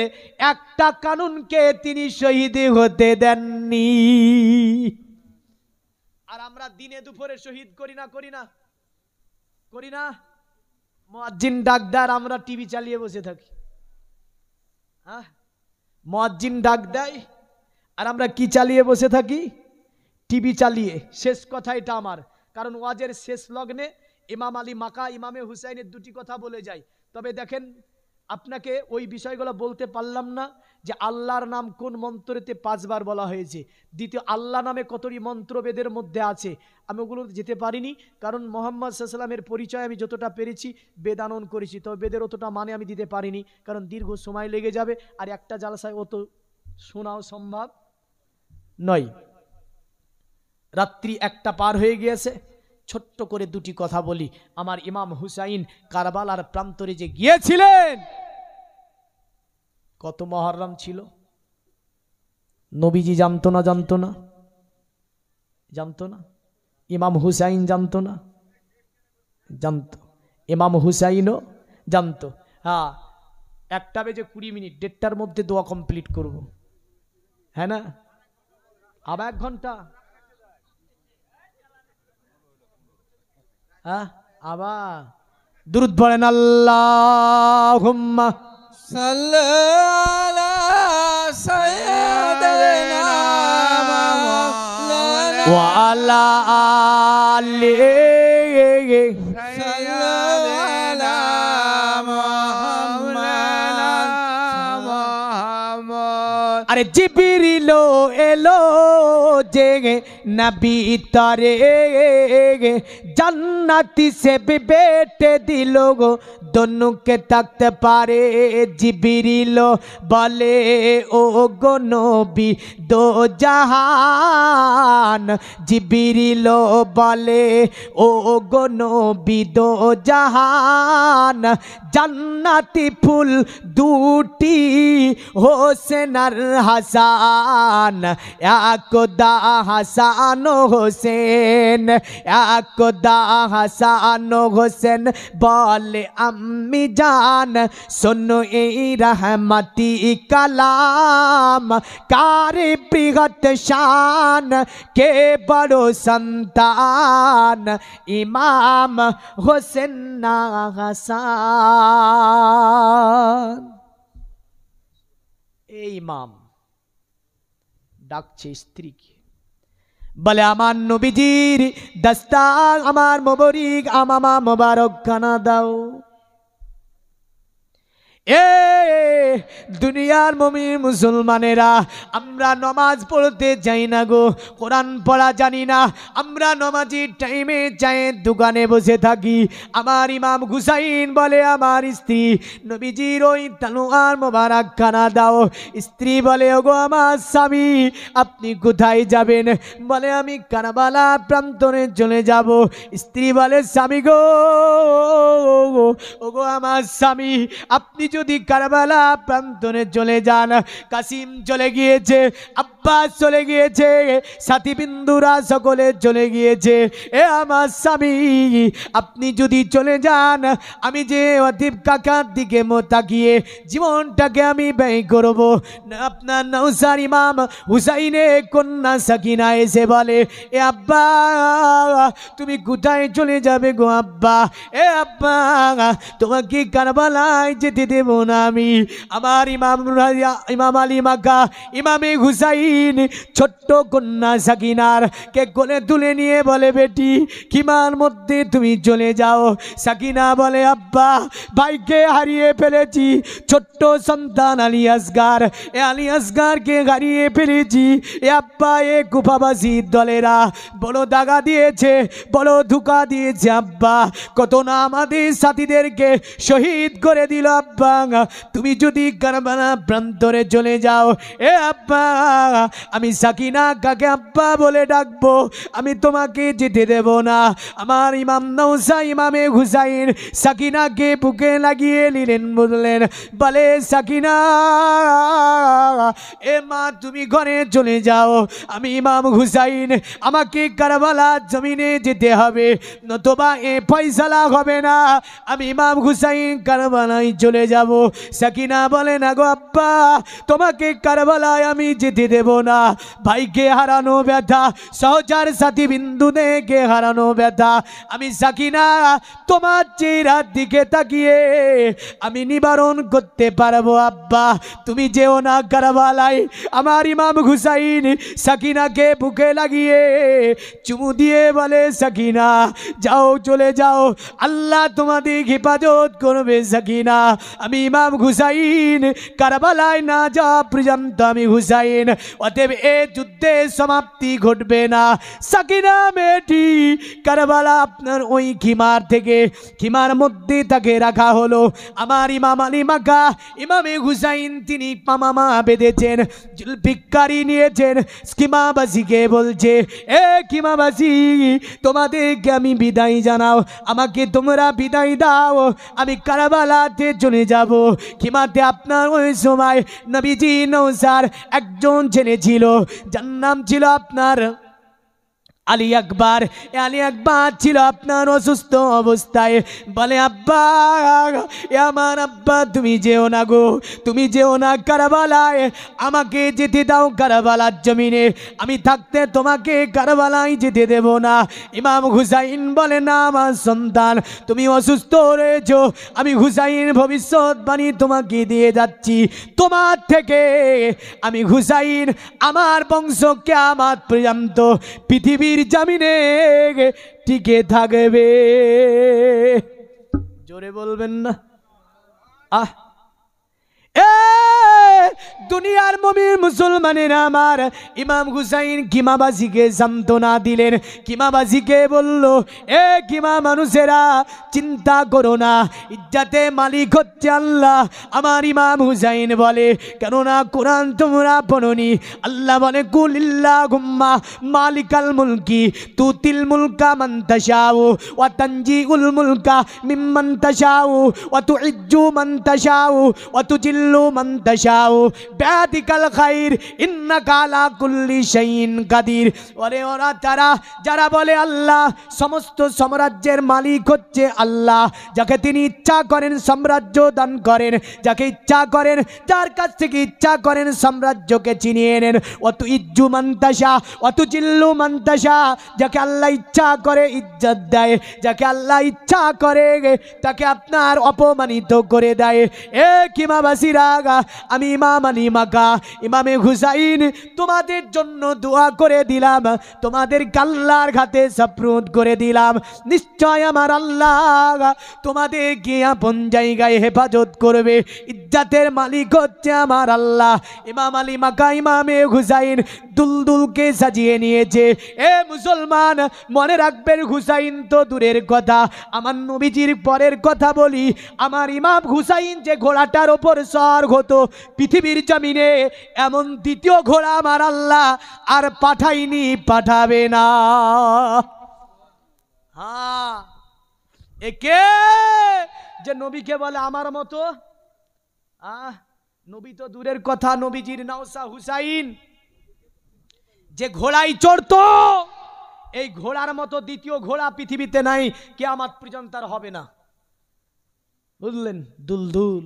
একটা কানুনকে তিনি শহীদ হতে দেননি। আর আমরা দিনে দুপুরে শহীদ করি না, করি না, করি না। মুয়াজ্জিন ডাকদার, আমরা টিভি চালিয়ে বসে থাকি। হ্যাঁ, মুয়াজ্জিন ডাক দেয় আর আমরা কি চালিয়ে বসে থাকি? টিভি চালিয়ে। শেষ কথা এটা আমার, কারণ ওয়াজের শেষ লগ্নে ইমাম আলী মাকা ইমামে হুসাইনের দুটি কথা বলে যায়। তবে দেখেন, আপনাকে ওই বিষয়গুলো বলতে পারলাম না যে আল্লাহর নাম কোন মন্ত্রেতে 5 বার বলা হয়েছে, দ্বিতীয় আল্লাহ নামে কতটি মন্ত্র বেদের মধ্যে আছে, আমি ওগুলো যেতে পারিনি, কারণ মুহাম্মদ সাল্লাল্লাহু আলাইহি ওয়াসাল্লামের পরিচয় আমি যতটা পেরেছি বেদানন করেছি, তবে বেদের অতটা মানে আমি দিতে পারিনি, কারণ দীর্ঘ সময় লেগে যাবে, আর একটা জালসায় অত শোনাও সম্ভব নয়। রাত্রি 1টা পার হয়ে গিয়েছে, ছোট্ট করে দুটি কথা বলি। আমার ইমাম হুসাইন কারবালার প্রান্তরে যে গিয়েছিলেন, কত মহরম ছিল? নবীজি জানতো না? জানতো না? জানতো না? ইমাম হুসাইন জানতো না? জানতো। ইমাম হুসাইনও জানতো। হ্যাঁ, 1:20 1:30টার মধ্যে দোয়া কমপ্লিট করব, হ্যাঁ না? আবার 1 ঘন্টা? হ্যাঁ, আবার দুরূদ পড়েন, আল্লাহুম্মা সাল্লি আলা সাইয়্যিদিনা মাওলানা ওয়া আলা আলি সাইয়্যিদিনা মাওলানা মুহাম্মদ। আরে জিবরিল এলো যে নবী তারে জান্নাতি সে বেটে দিল গো दोनों के तख्त पारे जिबरील बोले ओ गो नबी दो जहान जिबरील बोले ओ गो नबी दो जहान जन्नती फूल दूटी হোসেন আর হাসান একদা হাসান হোসেন একদা হাসান হোসেন বলে अम्मी जान सुनो ए रहमती कलाम कारी बृहत शान के बड़ो संतान इमाम हुसैन हसन। ए इमाम डाकছে স্ত্রীকে, বলে আমার নবীজির দস্তার আমার মোবারক আমামা মোবারক খানা দাও। এ দুনিয়ার মুমিন মুসলমানেরা, আমরা নামাজ পড়তে যাই না গো, কোরআন পড়া জানি না, আমরা নামাজের টাইমে যাই দোকানে বসে থাকি। আমার ইমাম হুসাইন বলে আমার স্ত্রী নবীজির ওই তানুয়ার মোবারক খানা দাও। স্ত্রী বলে ওগো আমার স্বামী আপনি কোথায় যাবেন? বলে আমি কারবালা প্রান্তরে চলে যাব। স্ত্রী বলে স্বামী গো ওগো আমার স্বামী আপনি যদি কারবালা প্রান্তরে চলে যান, কাসিম চলে গিয়েছে, আব্বাস চলে গিয়েছে, সাথী বিন্দুরা সকলে চলে গিয়েছে, এ আমার স্বামী আপনি যদি চলে যান আমি যে অতীব কাকার দিকে তাকিয়ে জীবনটাকে আমি ব্যয় করব। আপনার নওসার ইমাম হুসাইনে কন্যা সাকিনা এসে বলে এ আব্বা তুমি কোথায় চলে যাবে গো আব্বা? এ আব্বা তোমাকে কারবালায় যেতে দেব না আমি। আমার ইমাম আলী মাকা ইমামে হুসাইন ছোট্ট কন্যা সাকিনার কে কোলে তুলে নিয়ে বলে বেটি কিমার মধ্যে তুমি চলে যাও। সাকিনা বলে আব্বা ভাইকে হারিয়ে ফেলেছি, ছোট্ট সন্তান আলী আসগার, এ আলী আসগারকে হারিয়ে ফেলেছি। এ আব্বা এ কুফাবাসীর দলেরা বড় দাগা দিয়েছে, বড় ধোঁকা দিয়েছে আব্বা, কত না আমাদের সাথীদেরকে শহীদ করে দিল আব্বা। তুমি যদি কারবালা প্রান্তরে চলে যাও এ আব্বা আমি সাকিনা কাকে আব্বা বলে ডাকবো, আমি তোমাকে যেতে দেব না। আমার ইমাম নওসা ইমামে হুসাইন সাকিনাকে বুকে লাগিয়ে নিলেন, বললেন বলে সাকিনা এ মা তুমি ঘরে চলে যাও, আমি ইমাম হুসাইন আমাকে কারবালা জমিনে যেতে হবে, নতুবা এ ফয়সালা হবে না। আমি ইমাম হুসাইন কারবালায় চলে যাব। সাকিনা বলে না গো আব্বা তোমাকে কারবালায় আমি যেতে দেব না, ভাইকে হারানো ব্যথা, সহচার সাথী বিন্দুদেরকে হারানো ব্যথা আমি সাকিনা তোমার চেহারার দিকে তাকিয়ে আমি নিবারণ করতে পারবো আব্বা, তুমি যেও না কারবালায়। আমার ইমাম হুসাইন সাকিনাকে বুকে লাগিয়ে চুমু দিয়ে বলে সাকিনা যাও চলে যাও, আল্লাহ তোমাদের হেফাজত করবে সাকিনা। আমি ইমাম হুসাইন কারবালায় না যাওয়া পর্যন্ত আমি হুসাইন, অতএব এ যুদ্ধে সমাপ্তি ঘটবে না। সাকিনা মেয়েটি কারবালা আপনার ওই খিমার থেকে খিমার মধ্যে তাকে রাখা হলো। আমার ইমাম আলী মাকা ইমামে হুসাইন তিনি পামামা বেঁধেছেন, জুলফিকারি নিয়েছেন, খিমাবাসীকে বলছে এ খিমাবাসী তোমাদেরকে আমি বিদায় জানাও, আমাকে তোমরা বিদায় দাও, আমি কারবালাতে চলে যাব। যাব। কিমাতে আপনার ওই সময় নবীজি নওশার একজন ছেলে ছিল, যার নাম ছিল আপনার আলী আকবর। আলী আকবর ছিল আপনার অসুস্থ অবস্থায়। বলে আব্বা, আমার আব্বা তুমি যেও না গো, তুমি যেও না কারবালায়, আমাকে যেতে দাও কারবালার জমিনে, আমি থাকতে তোমাকে কারবালায় যেতে দেব না। ইমাম হুসাইন বলে না আমার সন্তান, তুমি অসুস্থ রয়েছ, আমি হুসাইন ভবিষ্যৎবাণী তোমাকে দিয়ে যাচ্ছি, তোমার থেকে আমি হুসাইন আমার বংশ কিয়ামত পর্যন্ত পৃথিবীর জামিনে টিকে থাকবে। জোরে বলবেন না আহ এ দুনিয়ার মুমিন মুসলমানের আমার ইমাম হুসাইন কিমাবাজিকে সান্ত্বনা দিলেন। কিমাবাজিকে বলল, এ কিমা মানুষেরা চিন্তা করো না, ইজ্জতে মালিক হচ্ছে আল্লাহ। আমার ইমাম হুসাইন বলে, কেননা কোরআন তোমরা পড়নি? আল্লাহ বলে, কুলিল্লাহুম্মা মালিকাল মুলকি তুতিল মুলকা মান তাশাউ ওয়া তানজিউল মুলকা মিম্মান তাশাউ ওয়া তুইজ্জু মান তাশাউ ওয়া তুজিল্লু মান তাশাউ বিয়াদিকাল খাইর ইন্নাকা আলা কুল্লি শাইইন কাদির। ওরা তারা যারা বলে আল্লাহ সমস্ত সাম্রাজ্যের মালিক হচ্ছে আল্লাহ, যাকে তিনি ইচ্ছা করেন সাম্রাজ্য দান করেন, যাকে ইচ্ছা করেন, যার কাছ থেকে ইচ্ছা করেন সাম্রাজ্যকে ছিনিয়ে নেন। অত ইজ্জু মান্তাসা অত জিল্লু মান্তাসা, যাকে আল্লাহ ইচ্ছা করে ইজ্জত দেয়, যাকে আল্লাহ ইচ্ছা করে তাকে আপনার অপমানিত করে দেয়। এ কিমাবাসীরা, আমি ইমাম আলী মাকা ইমামে হুসাইন তোমাদের জন্য দোয়া করে দিলাম, তোমাদের আল্লাহর ঘাতে সাপ্রুদ করে দিলাম। নিশ্চয় আমার আল্লাহ তোমাদেরকে আপন জায়গায় হেফাজত করবে, ইজ্জতের মালিক হচ্ছে আমার আল্লাহ। ইমাম আলী মাকা ইমামে হুসাইন দুলদুলকে সাজিয়ে নিয়েছে। এ মুসলমান, মনে রাখবেন হুসাইন তো দূরের কথা, আমার নবীজির পরের কথা বলি। আমার ইমাম হুসাইন যে ঘোড়াটার ওপর সওয়ার হতো পৃথিবীর জমিনে, এমন দ্বিতীয় ঘোড়া আমার আল্লাহ আর পাঠাইনি, পাঠাবে না। হ্যাঁ, একে যে নবীকে বলে আমার মতো, নবী তো দূরের কথা, নবীজির নওশা হুসাইন যে ঘোড়ায় চড়তো, এই ঘোড়ার মতো দ্বিতীয় ঘোড়া পৃথিবীতে নাই, কিয়ামত পর্যন্ত আর হবে না। বুঝলেন? দুলদুল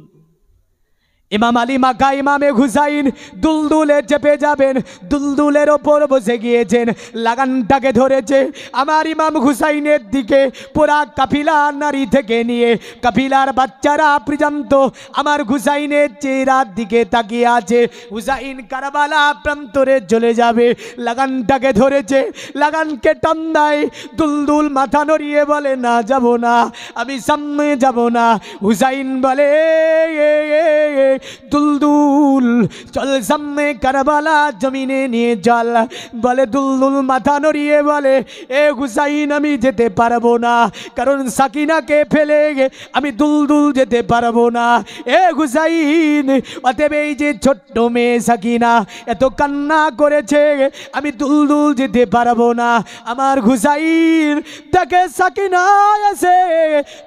ইমাম আলী মাকা ইমামে হুসাইন দুলদুলে চেপে যাবেন, দুলদুলের ওপর বসে গিয়েছেন, লাগানটাকে ধরেছে আমার ইমাম হুসাইনের দিকে। পুরা কাফিলা নারী থেকে নিয়ে কাফিলার বাচ্চারা পর্যন্ত আমার হুসাইনের চেহারার দিকে তাকিয়ে আছে। হুসাইন কারবালা প্রান্তরে চলে যাবে, লাগানটাকে ধরেছে, লাগানকে টান দেয়। দুলদুল মাথা নড়িয়ে বলে, না যাব না, আমি সামনে যাব না। হুসাইন বলে, দুলদুল চল সামনে, কারবালা জমিনে নিয়ে চল। বলে দুলদুল মাথা নড়িয়ে বলে, এ হুসাইন আমি যেতে পারবো না, কারণ সাকিনাকে ফেলে আমি দুলদুল যেতে পারবো না। এ হুসাইন, অতএব এই যে ছোট্ট মেয়ে সাকিনা এত কান্না করেছে, আমি দুলদুল যেতে পারবো না। আমার হুসাইন তাকে সাকিনা এসে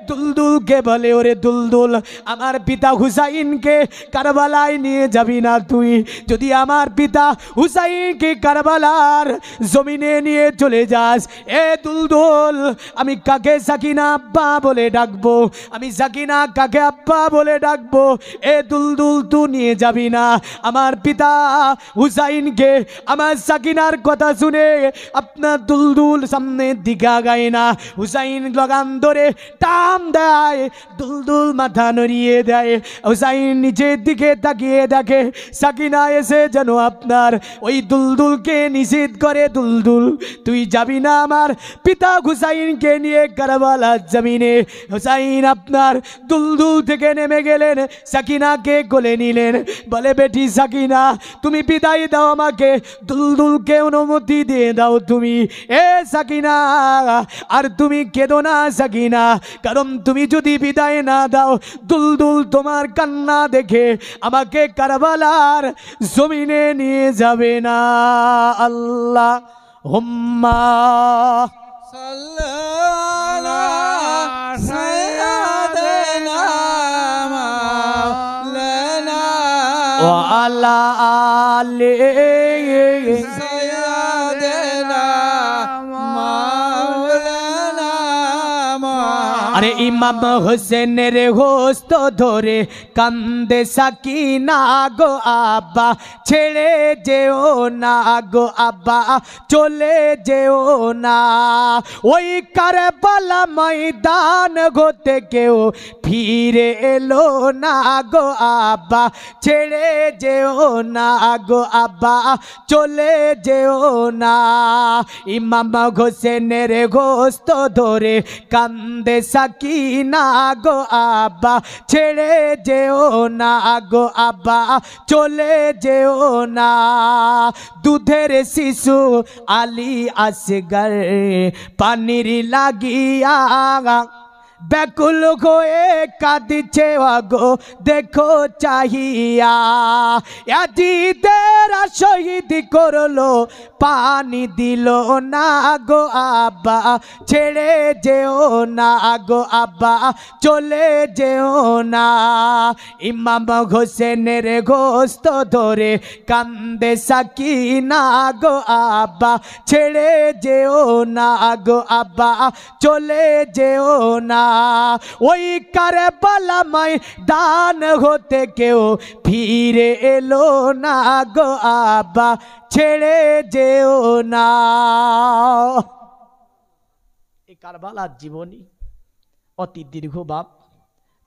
দুলদুলকে বলে, ওরে দুলদুল, আমার পিতা হুসাইনকে কারবালায় নিয়ে যাবি না তুই? যদি আমার পিতা হুসাইনকে কারবালার জমিনে নিয়ে চলে যাস, এ দুলদুল, আমি কাকে সাকিনা আব্বা বলে ডাকবো? আমি সাকিনা কাকে আব্বা বলে ডাকবো? এ দুলদুল, তুই নিয়ে যাবি না আমার পিতা হুসাইনকে। আমার সাকিনার কথা শুনে আপনার দুলদুল সামনের দিকে আগায় না। হুসাইন লাগান ধরে টান দেয়, দুলদুল মাথা নড়িয়ে দেয়। হুসাইন নিচের দিকে তাকিয়ে দেখে সাকিনা এসে যেন আপনার ওই দুলদুলকে নিষেধ করে, দুলদুল তুই যাবি না আমার পিতা হুসাইনকে নিয়ে কারবালার জমিনে। হুসাইন আপনার দুলদুল থেকে নেমে গেলেন, সাকিনাকে কোলে নিলেন। বলে, বেটি সাকিনা, তুমি বিদায় দাও আমাকে, দুলদুলকে অনুমতি দিয়ে দাও তুমি। এ সাকিনা, আর তুমি কেঁদো না সাকিনা, কারণ তুমি যদি বিদায় না দাও, দুলদুল তোমার কান্না দেখে আমাকে কারবালার জমিনে নিয়ে যাবে না। আল্লাহ হুম্মা সাল্লাল্লাহু আলা সাইয়্যিদিনা ওয়ালা আলে সাইয়্যিদানা মাওলানা আরে ইমাম হোসেনের গোস্ত ধরে কান্দে সাকিনা গো আব্বা ছেড়ে যেও না গো আব্বা চলে যেও না ওই কারবালা ময়দান হতে কেউ ফিরে এলো না গো আব্বা ছেড়ে যেও না গো আব্বা চলে যেও না ইমাম হোসেনের গোস্ত ধরে কান্দে সাকিনা গো আব্বা ছেড়ে যেও না গো আব্বা চলে যেও না দুধের শিশু আলী আসগর পানির লাগিয়া ব্যাকুল হয়ে কাঁদিছে গো দেখো চাহিয়া ইয়াজিদের শহীদ করলো পানি দিল না গো আব্বা ছেড়ে যেও না গো আব্বা চলে যেও না ইমাম হোসেনের গোস্ত ধরে কান্দে সাকিনা গো আব্বা ছেড়ে যেও না গো আব্বা চলে যেও না ওই কারবালা ময়দান হতে কেউ ফিরে এলো না গো আব্বা ছেড়ে যেও না এই কারবালার জীবনী অতি দীর্ঘ বাপ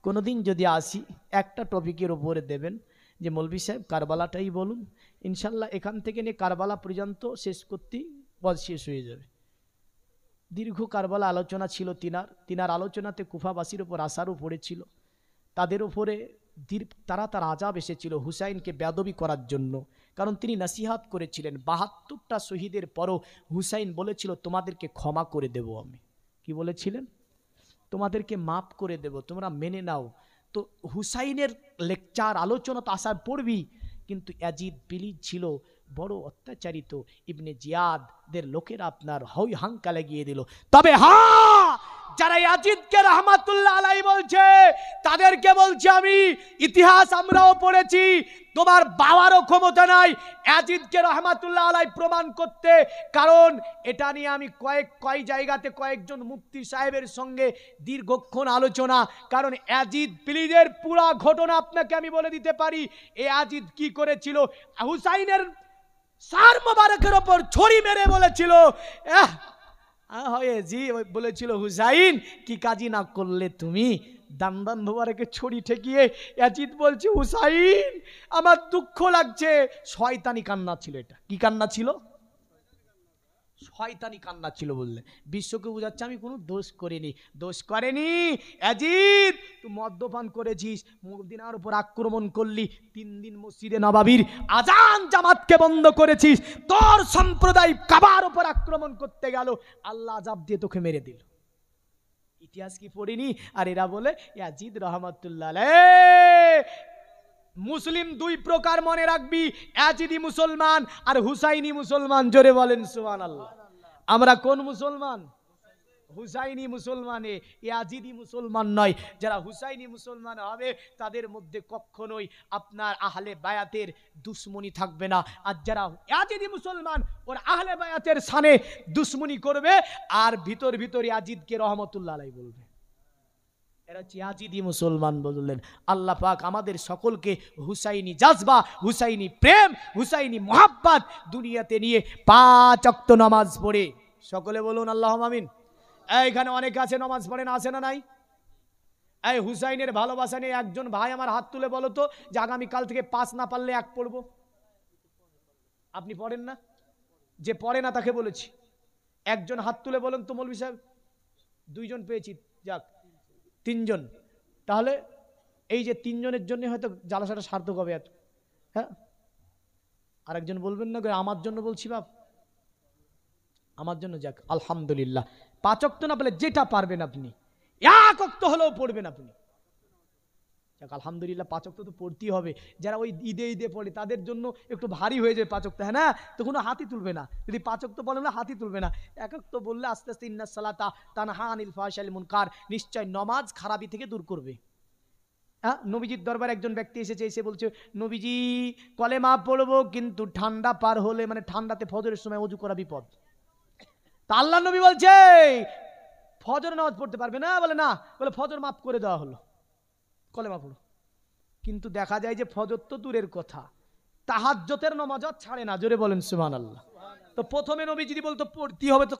কোনোদিন যদি আসি একটা টপিকের উপরে দেবেন যে মৌলভী সাহেব কারবালাটাই বলুন ইনশাল্লাহ এখান থেকে নিয়ে কারবালা পর্যন্ত শেষ করতেই বল শেষ হয়ে যাবে দীর্ঘ কারবালা আলোচনা ছিল তিনার আলোচনাতে কুফাবাসীর উপর আসারও পড়েছিল তাদের উপরে তারা তার আজাব এসেছিল হুসাইনকে বেয়াদবি করার জন্য কারণ তিনি নসিহাত করেছিলেন ৭২টা শহীদের পরও হুসাইন বলেছিল তোমাদেরকে ক্ষমা করে দেব আমি কি বলেছিলেন তোমাদেরকে মাফ করে দেব তোমরা মেনে নাও তো হুসাইনের লেকচার আলোচনা তো আসার পড়বি কিন্তু ইয়াজিদ বিলি ছিল বড় অত্যাচারিত ইবনে জিয়াদের লোকেরা আপনার হই হাঙ্কা লাগিয়ে দিল তবে হ্যাঁ যারা ইয়াজিদকে রহমাতুল্লাহ আলাইহি বলছে তাদেরকে বলছি আমি ইতিহাস আমরাও পড়েছি তোমার বাবারও ক্ষমতা নাই ইয়াজিদকে রহমাতুল্লাহ আলাইহি প্রমাণ করতে কারণ এটা নিয়ে আমি কয়েক জায়গাতে কয়েকজন মুফতি সাহেবের সঙ্গে দীর্ঘক্ষণ আলোচনা কারণ ইয়াজিদ বিলিদের পুরো ঘটনা আপনাকে আমি বলে দিতে পারি ইয়াজিদ কি করেছিল হুসাইনের সার মোবারকের উপর ছড়ি মেরে বলেছিল বলেছিল হুসাইন কি কাজী না করলে তুমি দান মোবারকে ছড়ি ঠেকিয়ে ইয়াজিদ বলছে হুসাইন আমার দুঃখ লাগছে শয়তানি কান্না ছিল এটা কি কান্না ছিল শয়তানি কান্না ছিল বললেন বিশ্বকে বুঝাচ্ছে আমি কোনো দোষ করিনি দোষ করেনি ইয়াজিদ তুই মদ্যপান করেছিস মদিনার উপর আক্রমণ করলি 3 দিন মসজিদে নববীর আজান জামাতকে বন্ধ করেছিস তোর সম্প্রদায় কাবার উপর আক্রমণ করতে গেল আল্লাহ আযাব দিয়ে তোকে মেরে দিল ইতিহাস কি পড়িনি আর এরা বলে ইয়াজিদ রহমাতুল্লাহ আলাইহি মুসলিম 2 প্রকার মনে রাখবি ইয়াজিদি মুসলমান আর হুসাইনি মুসলমান জোরে বলেন সুবহানাল্লাহ আমরা কোন মুসলমান হুসাইনি মুসলমানে ইয়াজিদি মুসলমান নয় যারা হুসাইনি মুসলমান হবে তাদের মধ্যে কখনোই আপনার আহলে বায়াতের দুশমনি থাকবে না আর যারা ইয়াজিদি মুসলমান ওর আহলে বায়াতের শানে দুশমনি করবে আর ভিতর ইয়াজিদকে রহমাতুল্লাহ আলাইহি বলবে এরা ইয়াজিদি মুসলমান বললেন আল্লাহ পাক আমাদের সকলকে হুসাইনি জাজবা হুসাইনি প্রেম হুসাইনি মোহাব্বত দুনিয়াতে নিয়ে 5 ওয়াক্ত নামাজ পড়ে সকলে বলুন আল্লাহুম্মা আমিন এইখানে অনেক আছে নামাজ পড়েন আছে না নাই এই হুসাইনের ভালোবাসা নিয়ে একজন ভাই আমার হাত তুলে বলো তো যে আগামী কাল থেকে 5 না পারলে 1 পড়ব আপনি পড়েন না যে পড়ে না তাকে বলেছি একজন হাত তুলে বলেন তো মৌলভী সাহেব 2 জন পেয়েছি যাক 3 জন তাহলে এই যে 3 জনের জন্য হয়তো জালাসাটা সার্থক হবে এত হ্যাঁ আরেকজন বলবেন না আমার জন্য বলছি বাপ আমার জন্য যাক আলহামদুলিল্লাহ 5 ওয়াক্ত না বলে যেটা পারবেন আপনি 1 ওয়াক্ত হলেও পড়বেন আপনি যাক আলহামদুলিল্লাহ 5 ওয়াক্ত তো পড়তেই হবে যারা ওই ঈদে পড়ে তাদের জন্য একটু ভারী হয়ে যায় 5 ওয়াক্ত হ্যাঁ না তো কোনো হাতই তুলবে না যদি 5 ওয়াক্ত বলেন না হাতই তুলবে না 1 ওয়াক্ত বললে আস্তে আস্তে ইন্নাস সালাতা তানহা আনিল ফাহশাইল মুনকার নিশ্চয় নামাজ খারাপি থেকে দূর করবে নবীজির দরবারে একজন ব্যক্তি এসেছে, এসে বলছে নবীজি কলেমা পড়বো কিন্তু ঠান্ডা পার হলে, মানে ঠান্ডাতে ফজরের সময় ওযু করা বিপদ। তা আল্লাহ নবী বলছে ফজর নামাজ পড়তে পারবে না? বলে না। বলে ফজর মাফ করে দেওয়া হলো, কলেমা পড়ো। কিন্তু দেখা যায় যে ফজর তো দূরের কথা, তাহাজ্জুদের নামাজও ছাড়ে না। জোরে বলেন সুবহানাল্লাহ। তো প্রথমে নবী যদি বলতো পড়তে হবে তো